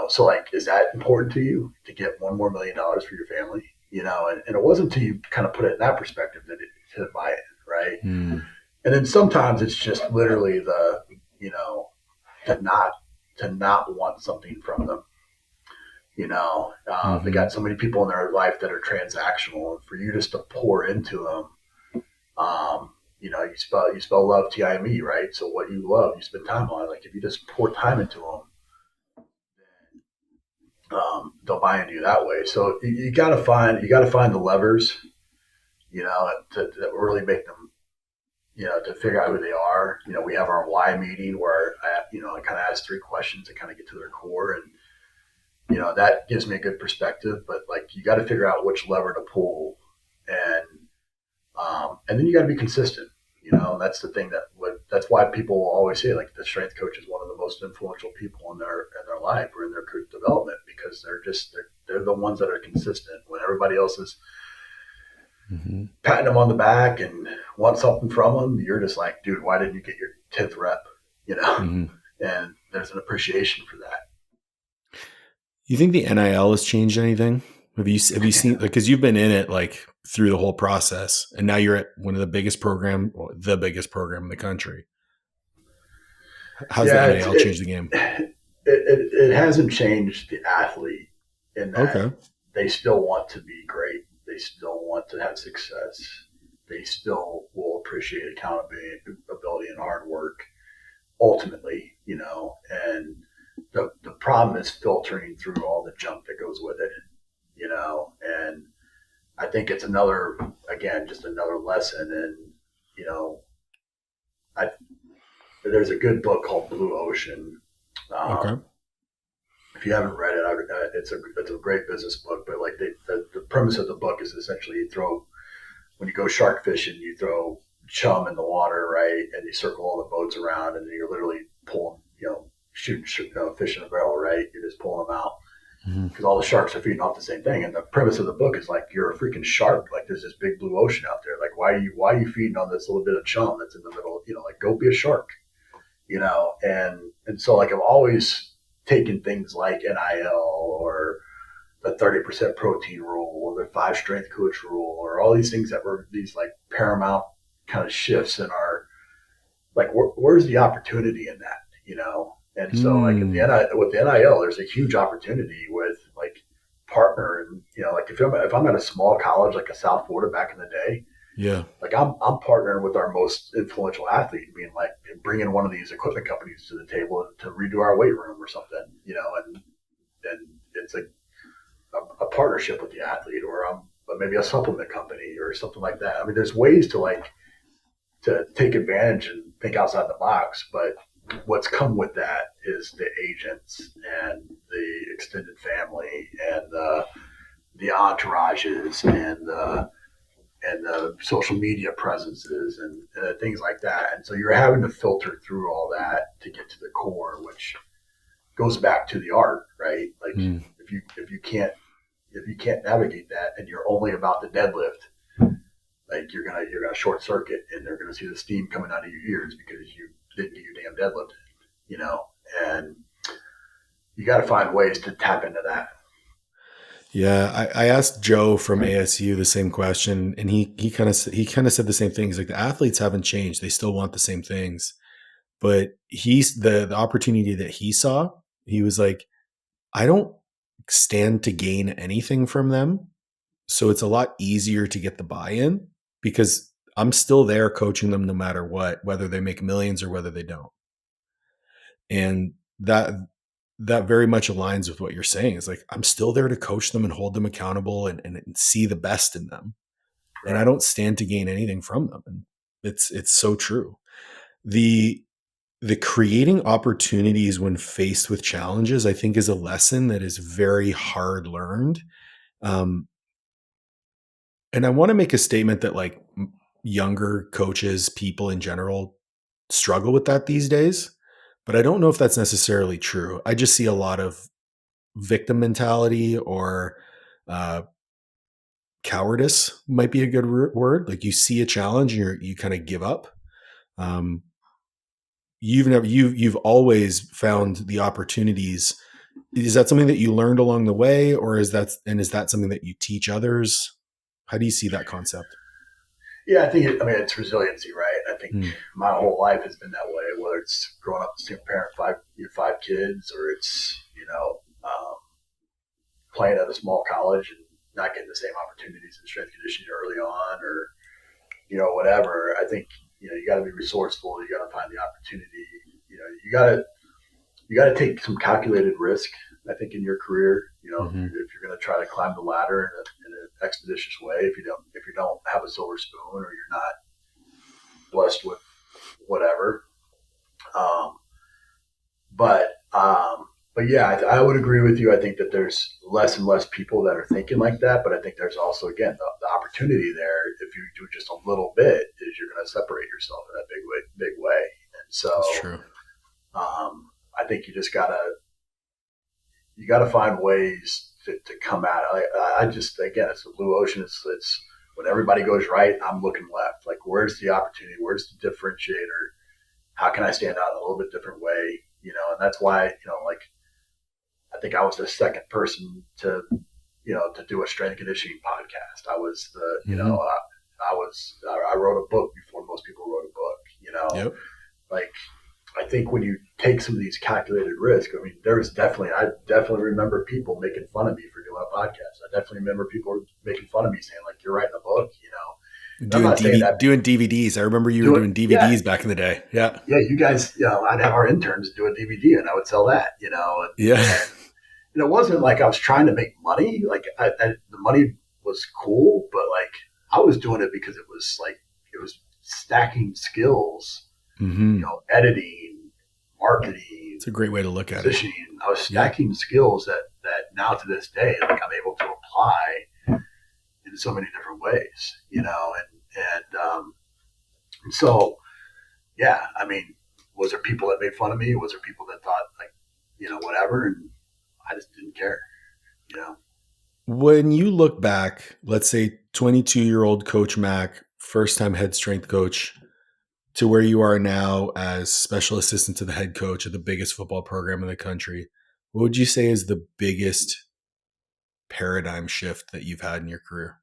So like, is that important to you to get $1 more $1 million for your family? And it wasn't until you kind of put it in that perspective that it to buy it. Right. Mm. And then sometimes it's just literally to not want something from them. They got so many people in their life that are transactional, and for you just to pour into them, you spell love TIME, right? So what you love, you spend time on. Like if you just pour time into them, they'll buy into you that way. So you got to find the levers, to really make them, to figure out who they are. We have our why meeting where I kind of ask 3 questions to kind of get to their core, and that gives me a good perspective. But like you got to figure out which lever to pull, and then you got to be consistent. That's the thing that's why people will always say like the strength coach is one of the most influential people in their life or in their career development, because they're the ones that are consistent. When everybody else is Mm-hmm. patting them on the back and want something from them, you're just like, dude, why didn't you get your 10th rep? You know, Mm-hmm. and there's an appreciation for that. You think the NIL has changed anything? Have you seen, like, because you've been in it like through the whole process, and now you're at one of the biggest program, or the biggest program in the country. How's the Yeah, NIL changed the game? it hasn't changed the athlete in that Okay. they still want to be great. They still want to have success. They still will appreciate accountability and hard work ultimately, and the problem is filtering through all the junk that goes with it, and I think it's just another lesson. And, I, there's a good book called Blue Ocean. Okay. Um, if you haven't read it, it's a great business book. But like the premise of the book is essentially when you go shark fishing, you throw chum in the water, right, and you circle all the boats around, and you're literally pulling, shooting fish in a barrel, right? You're just pulling them out Mm-hmm. because all the sharks are feeding off the same thing. And the premise of the book is like you're a freaking shark. Like there's this big blue ocean out there. Like why are you feeding on this little bit of chum that's in the middle? Like go be a shark. And so like I've always taken things like NIL or the 30% protein rule or the 5 strength coach rule or all these things that were these like paramount kind of shifts in our like where's the opportunity in that. And so like with the NIL there's a huge opportunity with like partner and like if I'm at a small college like a South Florida back in the day, Yeah. like I'm partnering with our most influential athlete, being like bringing one of these equipment companies to the table to redo our weight room or something, and it's a partnership with the athlete, or maybe a supplement company or something like that. I mean, there's ways to take advantage and think outside the box, but what's come with that is the agents and the extended family and the entourages and the social media presences and things like that. And so you're having to filter through all that to get to the core, which goes back to the art, right? Like Mm. if you can't navigate that and you're only about the deadlift, like you're gonna short circuit and they're gonna see the steam coming out of your ears because you didn't get your damn deadlift, and you got to find ways to tap into that. Yeah, I asked Joe from ASU the same question, and he kind of said the same thing. He's like, the athletes haven't changed; they still want the same things. But he's the opportunity that he saw. He was like, I don't stand to gain anything from them, so it's a lot easier to get the buy-in because I'm still there coaching them no matter what, whether they make millions or whether they don't. And that very much aligns with what you're saying. It's like I'm still there to coach them and hold them accountable and see the best in them. And I Right. don't stand to gain anything from them. And it's so true. The the creating opportunities when faced with challenges, I think, is a lesson that is very hard learned. Um, and I want to make a statement that like younger coaches, people in general, struggle with that these days. But I don't know if that's necessarily true. I just see a lot of victim mentality or uh, cowardice might be a good word. Like you see a challenge and you kind of give up. Um, you've always found the opportunities. Is that something that you learned along the way, or is that something that you teach others? How do you see that concept? Yeah, it's resiliency, right? I think Hmm. my whole life has been that way. Whether it's growing up a single parent, five kids, or it's playing at a small college and not getting the same opportunities in strength conditioning early on, or whatever. I think you got to be resourceful. You got to find the opportunity. You got to take some calculated risk. I think in your career, Mm-hmm. if you're going to try to climb the ladder in an expeditious way, if you don't have a silver spoon or you're not blessed with whatever. Um, but yeah, I would agree with you. I think that there's less and less people that are thinking like that. But I think there's also, again, the opportunity there. If you do just a little bit, is you're going to separate yourself in a big way. And That's so true. I think you just gotta find ways to come at it. I just, again, it's a blue ocean. It's when everybody goes right, I'm looking left. Like, where's the opportunity? Where's the differentiator? How can I stand out in a little bit different way? And that's why, like, I think I was the second person to, to do a strength and conditioning podcast. I was Mm-hmm. I wrote a book before most people wrote a book, Yep. like, I think when you take some of these calculated risks, I mean, I definitely remember people making fun of me for doing a podcast. I definitely remember people making fun of me saying, like, you're writing a book, And I'm Doing not saying that doing DVDs. I remember you were doing yeah, DVDs back in the day. Yeah. yeah, you guys, I'd have our interns do a DVD and I would sell that, Yeah. and it wasn't like I was trying to make money. Like, the money was cool, but like I was doing it because it was stacking skills, Mm-hmm. editing, marketing, It's a great way to look at it. positioning. I was Yeah. stacking skills that now to this day, like, I'm able to apply in so many different ways, and so, yeah, I mean, was there people that made fun of me? Was there people that thought, like, whatever? And I just didn't care. When you look back, let's say 22-year-old Coach Mac, first time head strength coach, to where you are now as special assistant to the head coach of the biggest football program in the country, what would you say is the biggest paradigm shift that you've had in your career?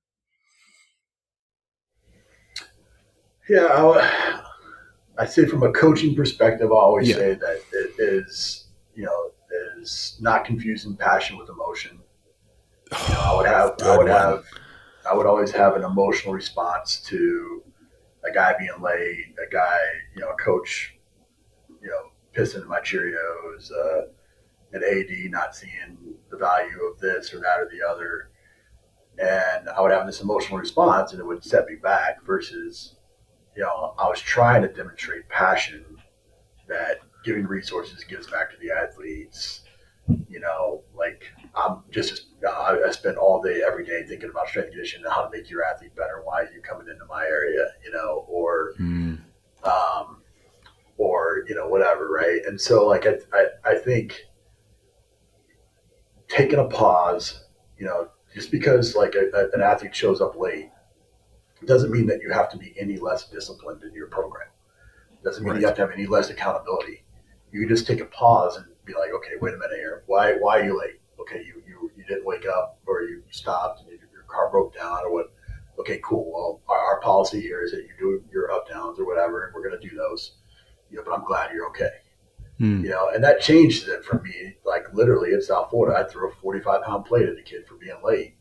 Yeah, I say from a coaching perspective, I always Yeah. say that it is not confusing passion with emotion. I Good would one. have, I would always have an emotional response to a guy being late, a guy, a coach, pissing in my Cheerios, an AD not seeing the value of this or that or the other. And I would have this emotional response and it would set me back versus, I was trying to demonstrate passion that giving resources gives back to the athletes. Like, I spend all day, every day thinking about strength and conditioning and how to make your athlete better. Why are you coming into my area, Mm. um, or, whatever. Right. And so, like, I think taking a pause, just because, like, an athlete shows up late, doesn't mean that you have to be any less disciplined in your program. Doesn't mean you Right. have to have any less accountability. You can just take a pause and be like, okay, wait a minute here. Why are you late? Okay, you didn't wake up, or you stopped and your car broke down, or what? Okay, cool. Well, our policy here is that you do your up downs or whatever, and we're going to do those. But I'm glad you're okay. Mm. And that changed it for me. Like, literally in South Florida, I threw a 45-pound plate at a kid for being late,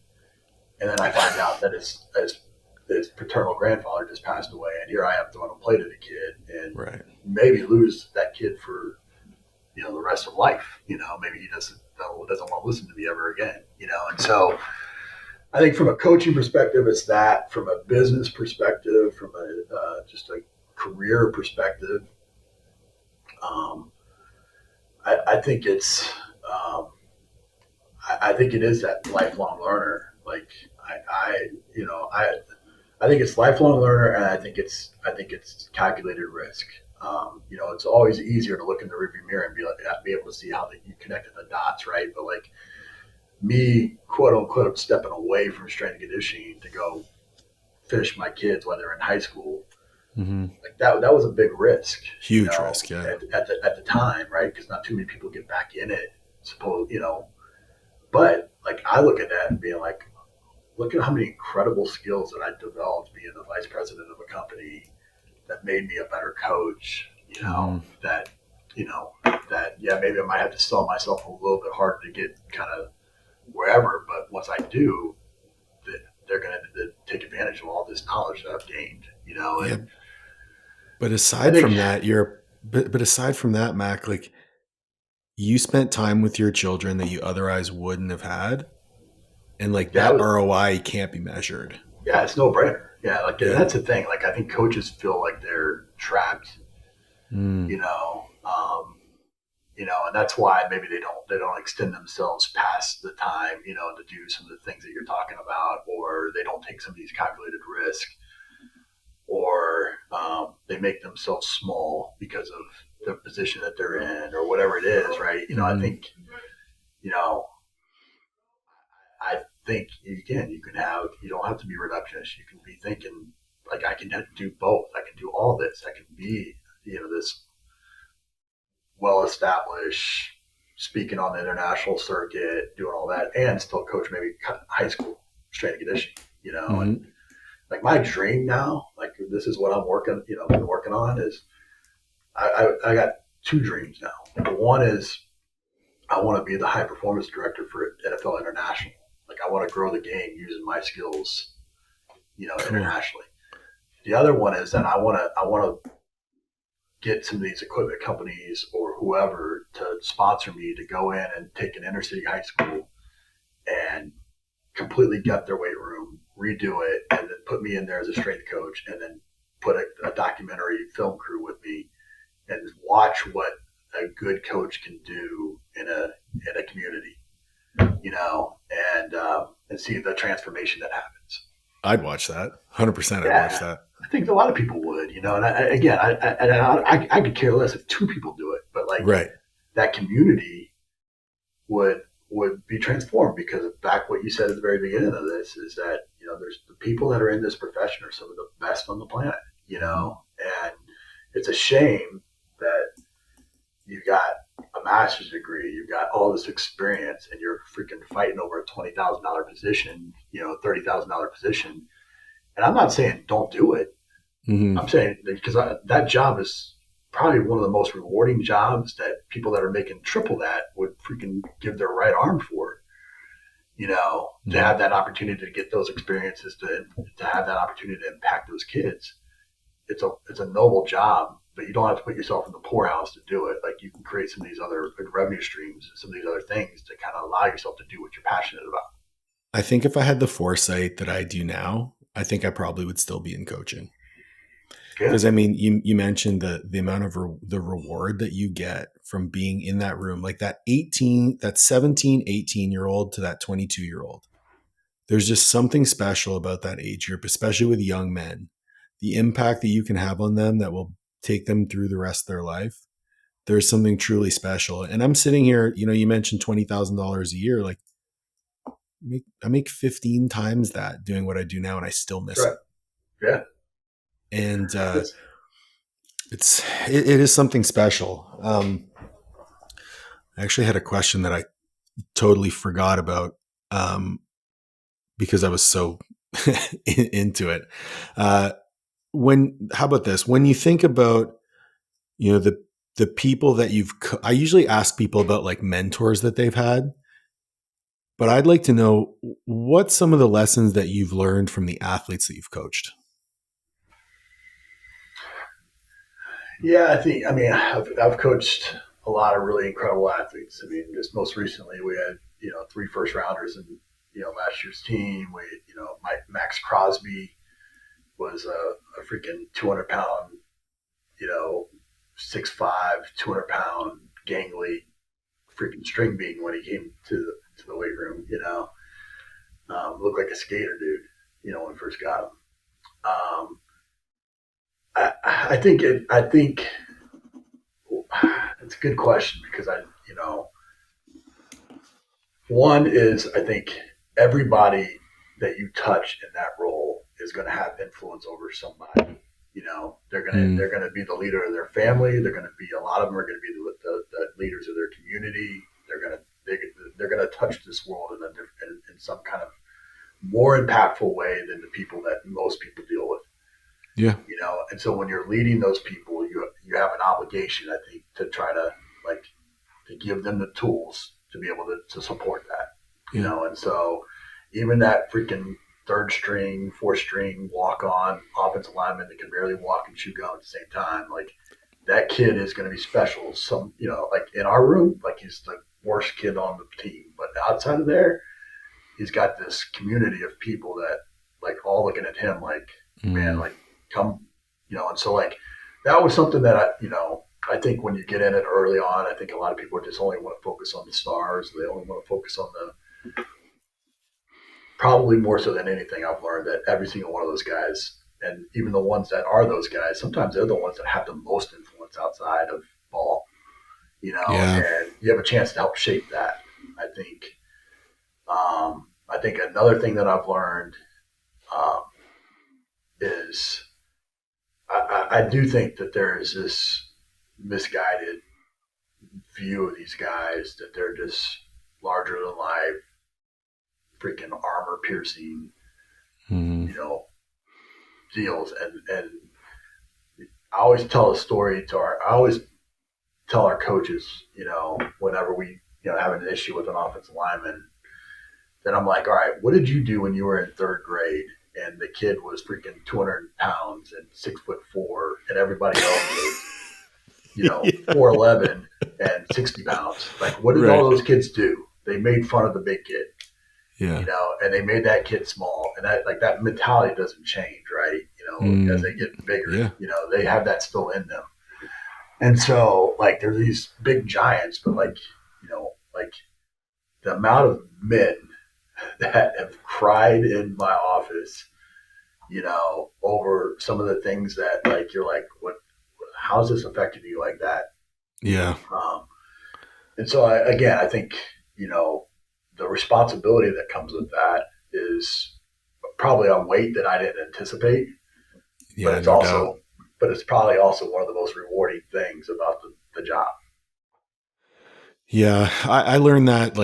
and then I find out that his paternal grandfather just passed away, and here I am throwing a plate at a kid, and Right. maybe lose that kid for the rest of life. Maybe he doesn't want to listen to me ever again. And so I think from a coaching perspective, it's that. From a business perspective, from a just a career perspective, um, I think it's I think it is that lifelong learner. Like, I you know I think it's lifelong learner, and I think it's calculated risk. It's always easier to look in the rearview mirror and be able to see how you connected the dots, right? But, like, me, quote unquote, stepping away from strength and conditioning to go finish my kids when they're in high school, Mm-hmm. like, that was a big risk, Huge risk. Yeah. at the time, right? Because not too many people get back in it. But, like, I look at that and being like, look at how many incredible skills that I developed being the vice president of a company that made me a better coach. Mm-hmm. Yeah, maybe I might have to sell myself a little bit harder to get kind of wherever, but once I do, they're going to take advantage of all this knowledge that I've gained. Yeah. And But I aside think from that, but aside from that, Mac, like, you spent time with your children that you otherwise wouldn't have had, and like yeah, that ROI can't be measured. it's no brainer. Yeah, like, and Yeah. that's the thing. Like, I think coaches feel like they're trapped. Mm. You know, um, and that's why maybe they don't extend themselves past the time, to do some of the things that you're talking about, or they don't take some of these calculated risks, or they make themselves small because of the position that they're in, or whatever it is, right? I Mm-hmm. think, you know, think you don't have to be reductionist. You can be thinking like, I can do both. I can do all this. I can be, this well-established, speaking on the international circuit, doing all that, and still coach maybe high school strength and conditioning, and like my dream now, like this is what I'm working, been working on is I got two dreams now. Like one is I want to be the high performance director for NFL International. Like I want to grow the game using my skills, Cool. internationally. The other one is that I want to get some of these equipment companies or whoever to sponsor me to go in and take an inner city high school and completely gut their weight room, redo it, and then put me in there as a strength coach, and then put a documentary film crew with me and watch what a good coach can do in a community, and see the transformation that happens. I'd watch that. 100%. I'd watch that. I think a lot of people would, and I could care less if two people do it, but like Right. that community would be transformed, because of back what you said at the very beginning of this is that, there's the people that are in this profession are some of the best on the planet, and it's a shame that you got a master's degree, you've got all this experience, and you're freaking fighting over a $20,000 position, $30,000 position. And I'm not saying don't do it. Mm-hmm. I'm saying because that job is probably one of the most rewarding jobs that people that are making triple that would freaking give their right arm for. To have that opportunity to get those experiences, to have that opportunity to impact those kids. It's a noble job, but you don't have to put yourself in the poorhouse to do it. Like you can create some of these other revenue streams, some of these other things to kind of allow yourself to do what you're passionate about. I think if I had the foresight that I do now, I think I probably would still be in coaching. Because I mean, you mentioned the amount of the reward that you get from being in that room, like that 17, 18-year-old to that 22-year-old. There's just something special about that age group, especially with young men. The impact that you can have on them that will take them through the rest of their life. There's something truly special. And I'm sitting here, you mentioned $20,000 a year. Like I make 15 times that doing what I do now, and I still miss it. Yeah. And it is something special. I actually had a question that I totally forgot about because I was so into it. How about this? When you think about, the people that I usually ask people about like mentors that they've had, but I'd like to know what some of the lessons that you've learned from the athletes that you've coached. Yeah, I've coached a lot of really incredible athletes. I mean, just most recently we had, 3 first rounders in, last year's team. We, Max Crosby was a freaking 200-pound, 6'5", 200-pound gangly freaking string bean when he came to the weight room, looked like a skater dude, when we first got him. I think it's a good question, because one is, I think everybody that you touch in that role is going to have influence over somebody. They're gonna be the leader of their family. A lot of them are going to be the leaders of their community. They're gonna touch this world in some kind of more impactful way than the people that most people deal with. Yeah. And so when you're leading those people, you have an obligation, I think, to try to to give them the tools to be able to support that. And so even that freaking third string, fourth string, walk on offensive lineman that can barely walk and chew gum at the same time, like that kid is going to be special. Some, like in our room, like he's the worst kid on the team, but outside of there, he's got this community of people that like all looking at him like, man, like come, and so like that was something that I think when you get in it early on, I think a lot of people just only want to focus on the stars. They only want to focus on probably more so than anything. I've learned that every single one of those guys, and even the ones that are those guys, sometimes they're the ones that have the most influence outside of ball, and you have a chance to help shape that. I think I think another thing that I've learned um, is I do think that there is this misguided view of these guys that they're just larger than life, freaking armor piercing, Mm-hmm. you know, deals. And I always tell a story to I always tell our coaches, whenever we, have an issue with an offensive lineman, then I'm like, all right, what did you do when you were in third grade and the kid was freaking 200 pounds and 6'4", and everybody else was, Yeah. 4'11" and 60 pounds? Like, what did Right. all those kids do? They made fun of the big kid, Yeah. and they made that kid small. And that mentality doesn't change, right? As they get bigger, Yeah. they have that still in them. And so, like, there's these big giants, but like the amount of men that have cried in my office, over some of the things that, like, you're like, what, how's this affected you like that? Yeah. Um, and so, I think, the responsibility that comes with that is probably a weight that I didn't anticipate, but Yeah. No doubt. it's probably also one of the most rewarding things about the job. Yeah. I learned that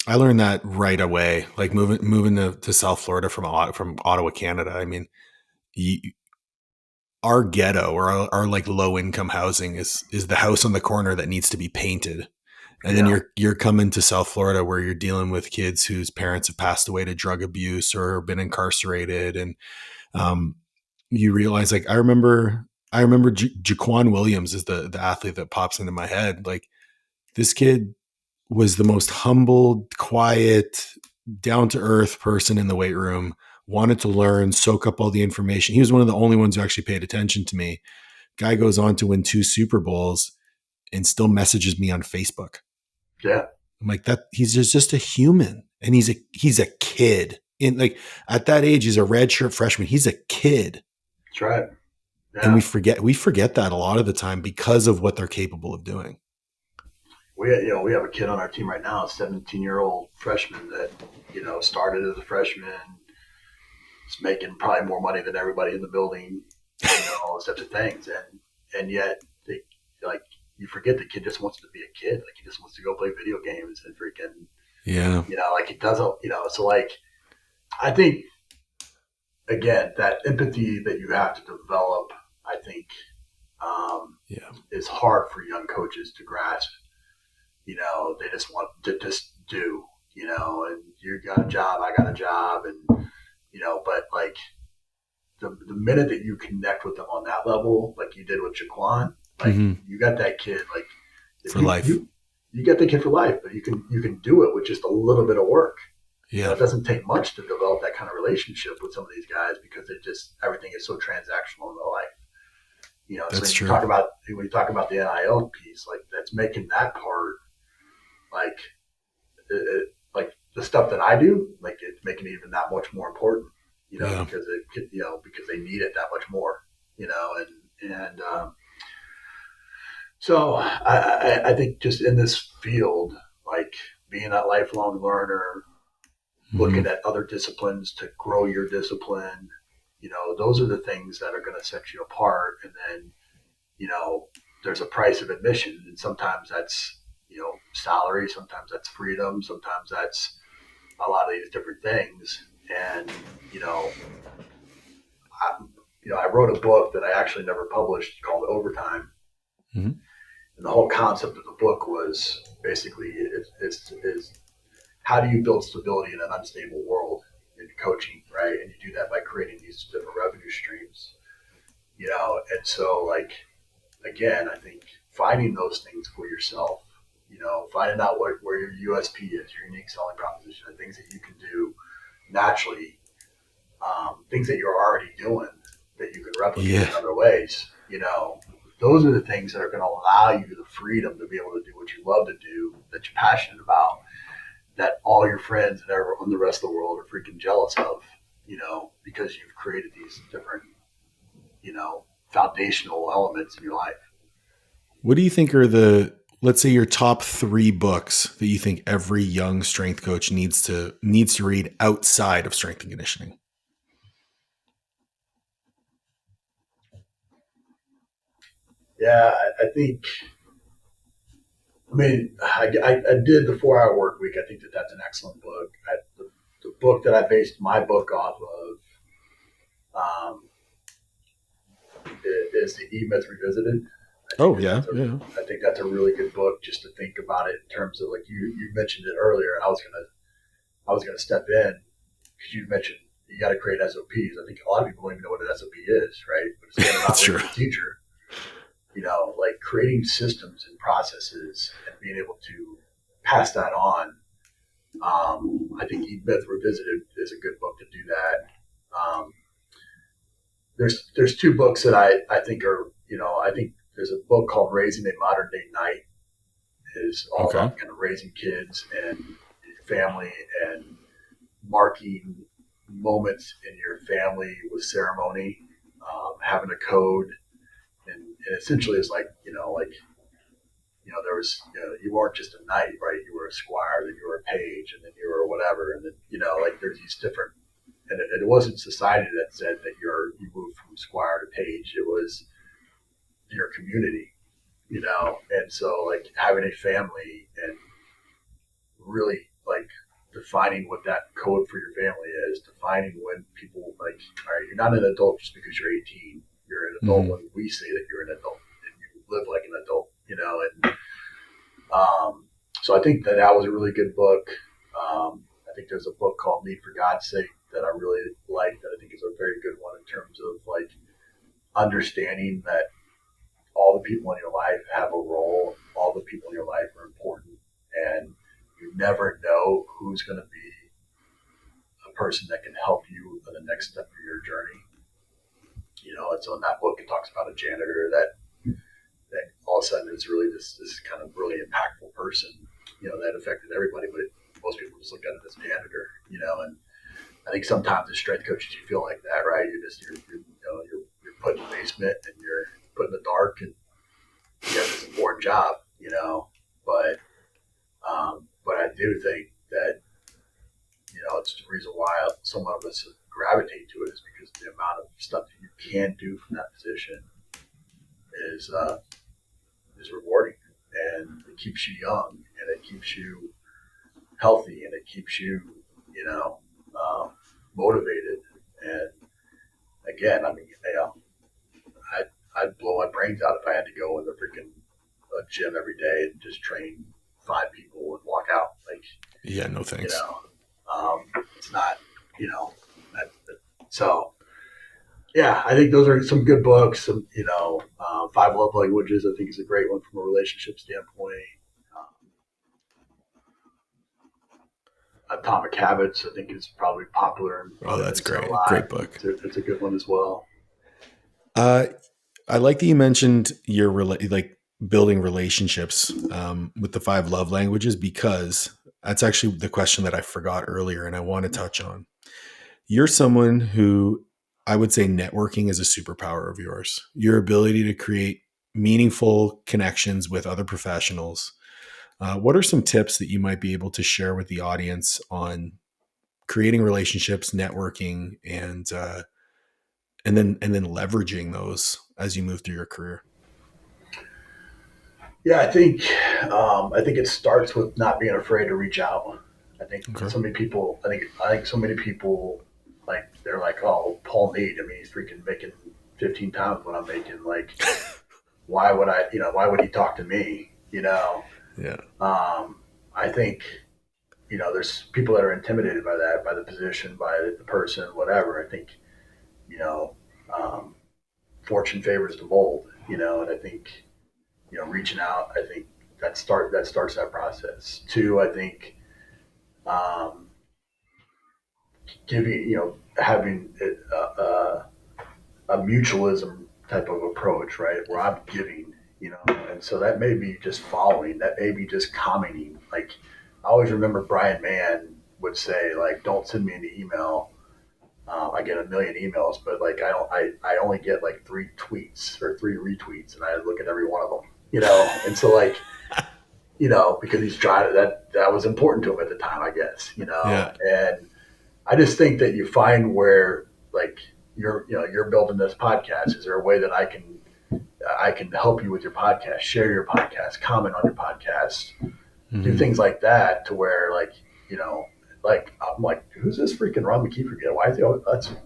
I learned that right away. Like moving to South Florida from Ottawa, Canada. I mean, you, our ghetto or our like low income housing is the house on the corner that needs to be painted. And then Yeah. you're coming to South Florida where you're dealing with kids whose parents have passed away to drug abuse or been incarcerated, and um, you realize like I remember Jaquan Williams is the athlete that pops into my head. Like this kid was the most humbled, quiet, down to earth person in the weight room. Wanted to learn, soak up all the information. He was one of the only ones who actually paid attention to me. Guy goes on to win 2 Super Bowls and still messages me on Facebook. Yeah. I'm like that. He's just a human, and he's a kid. In like at that age, he's a redshirt freshman. He's a kid, That's right. and Yeah. we forget that a lot of the time because of what they're capable of doing. We have a kid on our team right now, a 17-year-old freshman that, started as a freshman, is making probably more money than everybody in the building, all such things. And yet like, you forget the kid just wants to be a kid. Like, he just wants to go play video games and freaking, Yeah, like, he doesn't, so, like, I think, again, that empathy that you have to develop, I think, yeah, is hard for young coaches to grasp. They just want to just do, and you got a job, I got a job, and, but, like, the minute that you connect with them on that level, like you did with Jaquan, like, hmm you got that kid, like, if for life. you get the kid for life, but you can do it with just a little bit of work. Yeah, It doesn't take much to develop that kind of relationship with some of these guys because everything is so transactional in their life. So that's true. when you talk about the NIL piece, like, that's making that part, like, like the stuff that I do, like, it's making it even that much more important, Yeah, because they need it that much more, and so I think just in this field, like, being that lifelong learner, hmm looking at other disciplines to grow your discipline, those are the things that are going to set you apart. And then, there's a price of admission, and sometimes that's, salary, sometimes that's freedom, sometimes that's a lot of these different things. And, I, I wrote a book that I actually never published called Overtime. hmm And the whole concept of the book was basically is how do you build stability in an unstable world in coaching, right? And you do that by creating these different revenue streams, And so, like, again, I think finding those things for yourself, finding out where your USP is, your unique selling proposition, and things that you can do naturally, things that you're already doing that you can replicate yeah. in other ways, those are the things that are going to allow you the freedom to be able to do what you love to do, that you're passionate about, that all your friends and everyone, the rest of the world, are freaking jealous of, because you've created these different, foundational elements in your life. What do you think are let's say your top 3 books that you think every young strength coach needs to read outside of strength and conditioning. Yeah, I think. I mean, I did the 4 Hour Work Week. I think that's an excellent book. The book that I based my book off of is the E Myth Revisited. Oh yeah, yeah. I think that's a really good book just to think about it in terms of like you mentioned it earlier, and I was gonna step in because you mentioned you got to create SOPs. I think a lot of people don't even know what an SOP is, right? But it's again about That's true. being a teacher. Like creating systems and processes and being able to pass that on. I think E Myth Revisited is a good book to do that. There's 2 books that I think are, I think there's a book called Raising a Modern Day Knight, is all Okay. about kind of raising kids and family and marking moments in your family with ceremony, having a code, and essentially it's like there was you weren't just a knight, right? You were a squire, then you were a page, and then you were whatever, and then like there's these different. And it wasn't society that said that you moved from squire to page. It was your community, and so like having a family and really like defining what that code for your family is, defining when people like, all right, you're not an adult just because you're 18. You're an adult Mm-hmm. when we say that you're an adult and you live like an adult, and so I think that was a really good book. I think there's a book called Need for God's Sake that I really like, that I think is a very good one in terms of like understanding that all the people in your life have a role, all the people in your life are important, and you never know who's going to be a person that can help you on the next step of your journey. And so in that book, it talks about a janitor that all of a sudden is really this kind of really impactful person, that affected everybody, but most people just look at it as janitor, and I think sometimes as strength coaches, you feel like that, right? You're put in the basement and you're put in the dark, and you have this important job, but I do think that it's the reason why some of us gravitate to it is because the amount of stuff that you can do from that position is rewarding, and it keeps you young, and it keeps you healthy, and it keeps you motivated. And again, I mean, I'd blow my brains out if I had to go in the freaking gym every day and just train 5 people and walk out. Like, Yeah, no thanks. it's not, so yeah, I think those are some good books. Five Love Languages, I think, is a great one from a relationship standpoint. Atomic Habits, I think, is probably popular and Oh, probably that's been said a great. Great lot. book. It's a good one as well. I like that you mentioned your like building relationships with the 5 love languages, because that's actually the question that I forgot earlier and I want to touch on. You're someone who, I would say, networking is a superpower of yours. Your ability to create meaningful connections with other professionals. What are some tips that you might be able to share with the audience on creating relationships, networking, and then leveraging those as you move through your career? Yeah, I think it starts with not being afraid to reach out. I think Okay. so many people. I think so many people like they're like, oh, Paul Mead. I mean, he's freaking making 15 times what I'm making. Like, why would I? Why would he talk to me? Yeah. I think there's people that are intimidated by that, by the position, by the person, whatever. I think you know, um, fortune favors the bold. And I think reaching out. I think that starts that process. 2, I think um, giving having a mutualism type of approach, right? Where I'm giving, and so that may be just following, that may be just commenting. Like I always remember Brian Mann would say, like, don't send me an email. I get a million emails, but like I only get like 3 tweets or 3 retweets, and I look at every one of them, and so like because he's trying that was important to him at the time, I guess, Yeah. and I just think that you find where like you're building this podcast. Is there a way that I can help you with your podcast, share your podcast, comment on your podcast, do Hmm. things like that to where you know, I'm like, who's this freaking Ron Mckeefery guy? Why is he?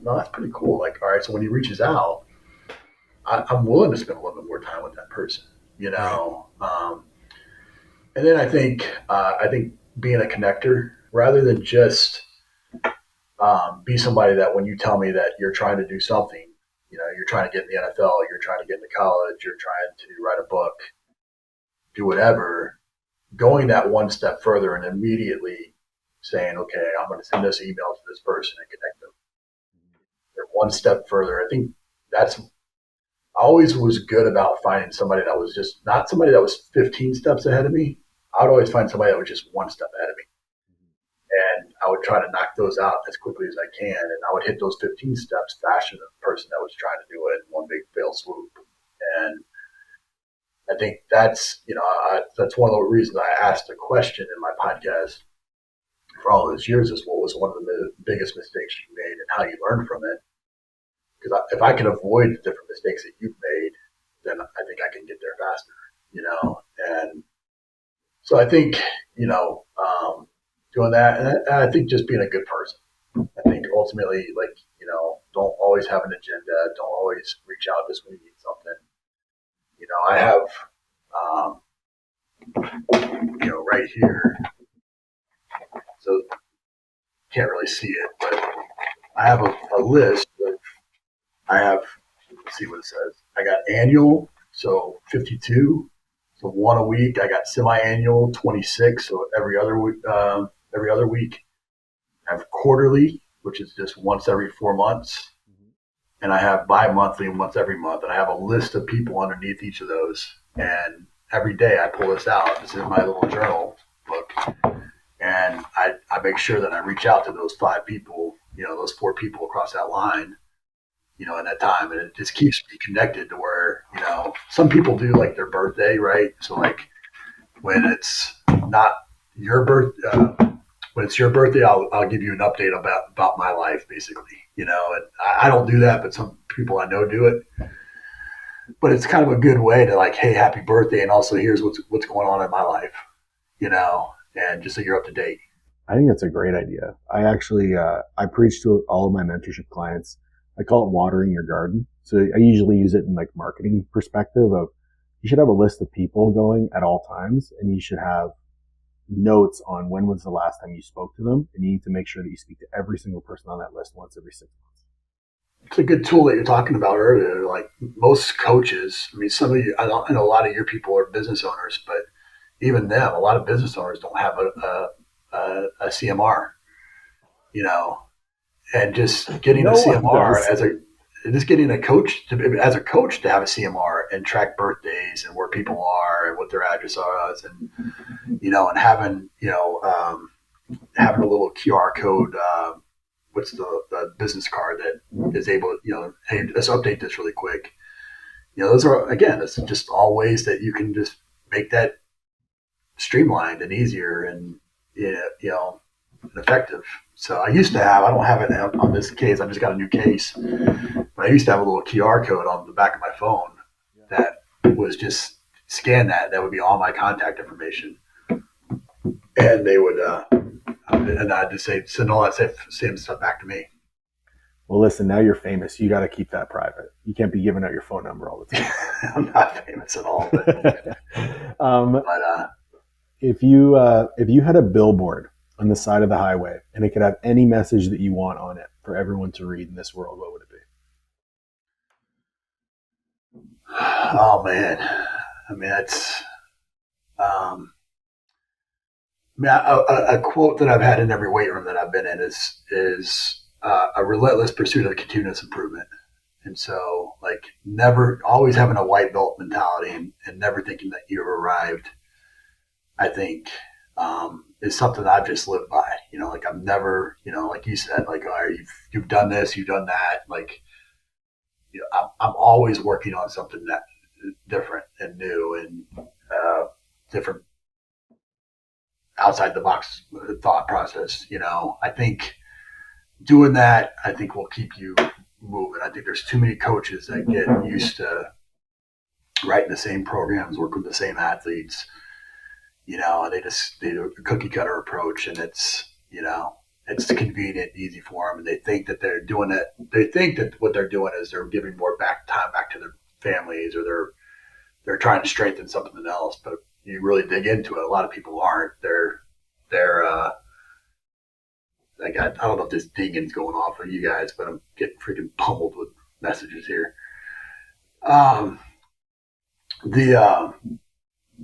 That's pretty cool. Like, all right, so when he reaches out, I'm willing to spend a little bit more time with that person, Right. And then I think being a connector rather than just be somebody that when you tell me that you're trying to do something, you're trying to get in the NFL, you're trying to get into college, you're trying to write a book, do whatever, going that one step further and immediately saying, okay, I'm going to send this email to this person and connect them. They're one step further. I think that's I always was good about finding somebody that was just not somebody that was 15 steps ahead of me. I would always find somebody that was just one step ahead of me. And I would try to knock those out as quickly as I can. And I would hit those 15 steps faster than the person that was trying to do it in one big fail swoop. And I think that's one of the reasons I asked a question in my podcast for all those years is what was one of the biggest mistakes you made and how you learned from it. Because if I can avoid the different mistakes that you've made, then I think I can get there faster. And so I think, doing that, and I think just being a good person. I think ultimately, don't always have an agenda. Don't always reach out just when you need something. I have, right here, so can't really see it, but I have a list of, I have, let's see what it says. I got annual, so 52, so one a week. I got semi-annual, 26, so every other week. I have quarterly, which is just once every 4 months. And I have bi-monthly, once every month. And I have a list of people underneath each of those. And every day I pull this out. This is in my little journal book. And I make sure that I reach out to those 5 people, those 4 people across that line, in that time. And it just keeps me connected to where, some people do like their birthday, right? So like when it's not your when it's your birthday, I'll give you an update about my life, basically, and I don't do that, but some people I know do it. But it's kind of a good way to like, hey, happy birthday, and also here's what's going on in my life, and just so you're up to date. I think that's a great idea. I actually, I preach to all of my mentorship clients. I call it watering your garden. So I usually use it in like marketing perspective of you should have a list of people going at all times and you should have notes on when was the last time you spoke to them. And you need to make sure that you speak to every single person on that list once every 6 months. It's a good tool that you're talking about earlier. Like most coaches, I mean, some of you, I know a lot of your people are business owners, but even them, a lot of business owners don't have a CMR, you know, and just getting a No one CMR does. just getting a coach as a coach to have a CMR and track birthdays and where people are and what their address is, and and having a little QR code. What's the business card that is able to, hey, let's update this really quick. Those are, again, it's just all ways that you can just make that streamlined and easier and, effective. So I don't have it on this case. I just got a new case, but I used to have a little QR code on the back of my phone that was just scan that would be all my contact information. And they would, and I'd just say, send all that same stuff back to me. Well, listen, now you're famous. You got to keep that private. You can't be giving out your phone number all the time. I'm not famous at all, um, but if you had a billboard on the side of the highway and it could have any message that you want on it for everyone to read in this world, what would it be? oh man, I mean that's I mean, a quote that I've had in every weight room that I've been in is a relentless pursuit of continuous improvement. And so, like, never, always having a white belt mentality and never thinking that you've arrived, I think, is something I've just lived by. Like I've never, like you said, like, all right, you've done this, you've done that. Like, I'm always working on something that different and new and different outside the box thought process. I think doing that, I think will keep you moving. I think there's too many coaches that get used to writing the same programs, working with the same athletes, and they do a cookie cutter approach, and it's convenient, easy for them, and they think that they're doing it. They think that what they're doing is they're giving more time back to their families, or they're trying to strengthen something else. But you really dig into it, a lot of people aren't. They're like, I don't know if this dinging's going off of you guys, but I'm getting freaking pummeled with messages here.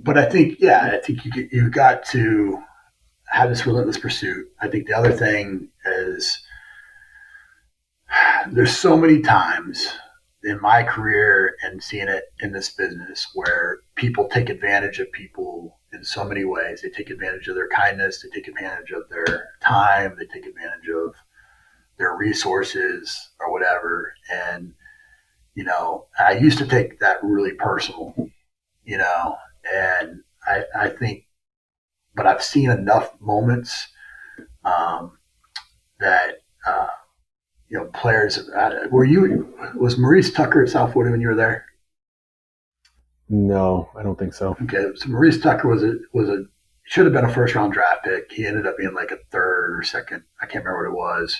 But I think you got to have this relentless pursuit. I think the other thing is there's so many times in my career and seeing it in this business where people take advantage of people in so many ways. They take advantage of their kindness. They take advantage of their time. They take advantage of their resources or whatever. And, I used to take that really personal, and I think, but I've seen enough moments that, players. Was Maurice Tucker at South Florida when you were there? No, I don't think so. Okay, so Maurice Tucker should have been a first round draft pick. He ended up being like a third or second. I can't remember what it was.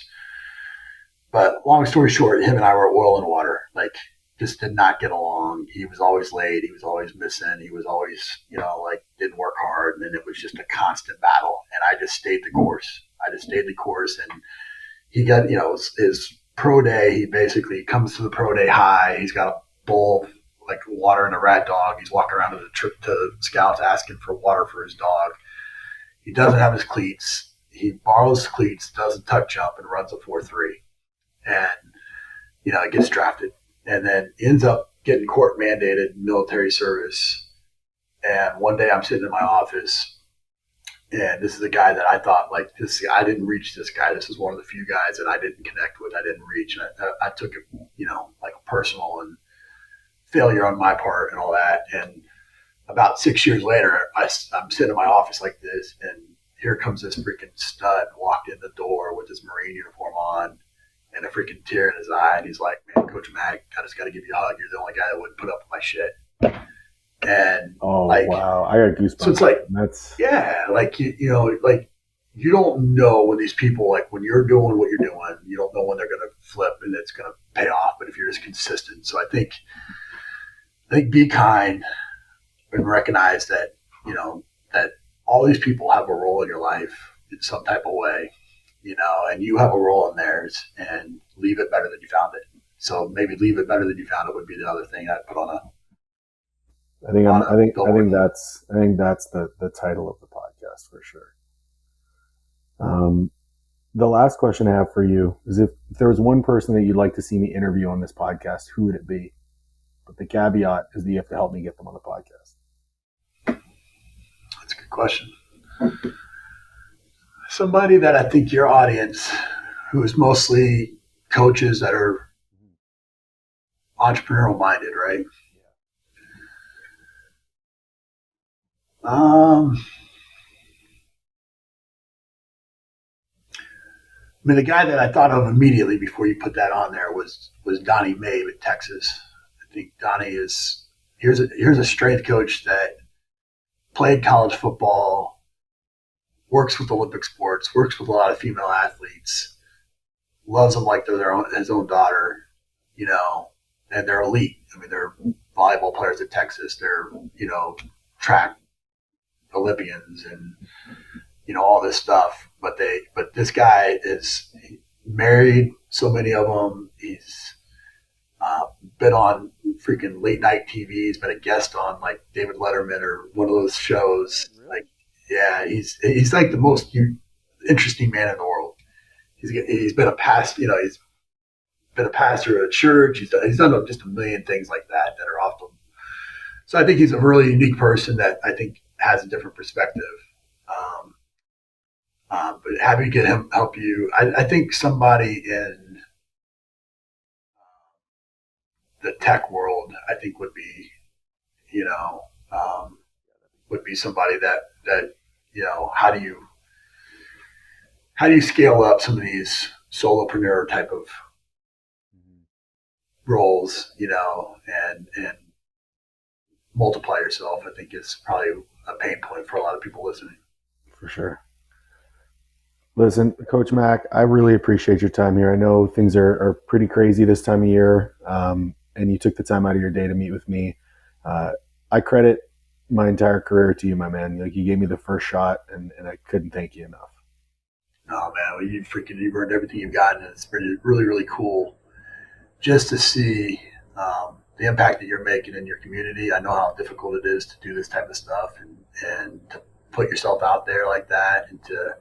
But long story short, him and I were oil and water. Like, just did not get along. He was always late. He was always missing. He was always, didn't work hard. And then it was just a constant battle. And I just stayed the course. And he got, his pro day, he basically comes to the pro day high. He's got a bowl of like water and a rat dog. He's walking around to the scouts asking for water for his dog. He doesn't have his cleats. He borrows cleats, does a tuck jump, and runs a 4.3. And, it gets drafted. And then ends up getting court mandated military service. And one day I'm sitting in my office, and this is a guy that I thought, like, this. I didn't reach this guy. This was one of the few guys that I didn't connect with. I didn't reach. And I took it, like a personal and failure on my part and all that. And about 6 years later, I'm sitting in my office like this, and here comes this freaking stud walked in the door with his Marine uniform on and a freaking tear in his eye. And he's like, man, Coach Mac, I just got to give you a hug. You're the only guy that wouldn't put up with my shit. And wow, I got goosebumps. So it's like, that's you don't know when these people, like, when you're doing what you're doing, you don't know when they're going to flip and it's going to pay off. But if you're just consistent, so I think be kind and recognize that, that all these people have a role in your life in some type of way, and you have a role in theirs, and leave it better than you found it. So maybe leave it better than you found it would be the other thing I'd put on a. I think that's the title of the podcast for sure. The last question I have for you is if there was one person that you'd like to see me interview on this podcast, who would it be? But the caveat is that you have to help me get them on the podcast. That's a good question. Somebody that I think your audience, who is mostly coaches that are entrepreneurial minded, right? The guy that I thought of immediately before you put that on there was Donnie Mabe at Texas. I think Donnie here's a strength coach that played college football, works with Olympic sports, works with a lot of female athletes, loves them like they're his own daughter, and they're elite. They're volleyball players at Texas. They're, track Olympians and, all this stuff. But this guy is married, so many of them. He's been on freaking late night TV. He's been a guest on like David Letterman or one of those shows. Really? Like, yeah, he's like the most interesting man in the world. He's been a pastor, he's been a pastor at a church. He's done just a million things like that are often. So I think he's a really unique person that I think has a different perspective. But having him help you, I think somebody in the tech world, I think would be, would be somebody that how do you scale up some of these solopreneur type of roles, and multiply yourself, I think is probably a pain point for a lot of people listening. For sure. Listen, Coach Mac, I really appreciate your time here. I know things are pretty crazy this time of year, and you took the time out of your day to meet with me. I credit my entire career to you, my man. Like, you gave me the first shot, and I couldn't thank you enough. Oh man, well, you've earned everything you've gotten. And it's really, really, really cool just to see the impact that you're making in your community. I know how difficult it is to do this type of stuff, and to put yourself out there like that, and to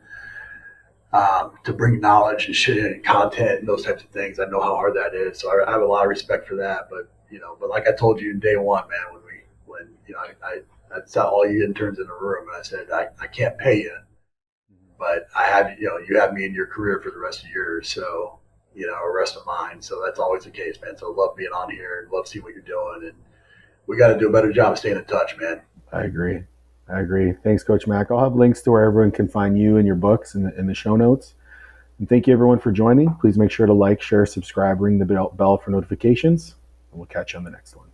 bring knowledge and shit and content and those types of things. I know how hard that is. So I have a lot of respect for that. But like I told you in day one, man, when I saw all you interns in the room, and I said, I can't pay you, but you have me in your career for the rest of yours. So, or rest of mine. So that's always the case, man. So I love being on here and love seeing what you're doing. And we got to do a better job of staying in touch, man. I agree. Thanks, Coach Mac. I'll have links to where everyone can find you and your books in the show notes. And thank you, everyone, for joining. Please make sure to like, share, subscribe, ring the bell for notifications, and we'll catch you on the next one.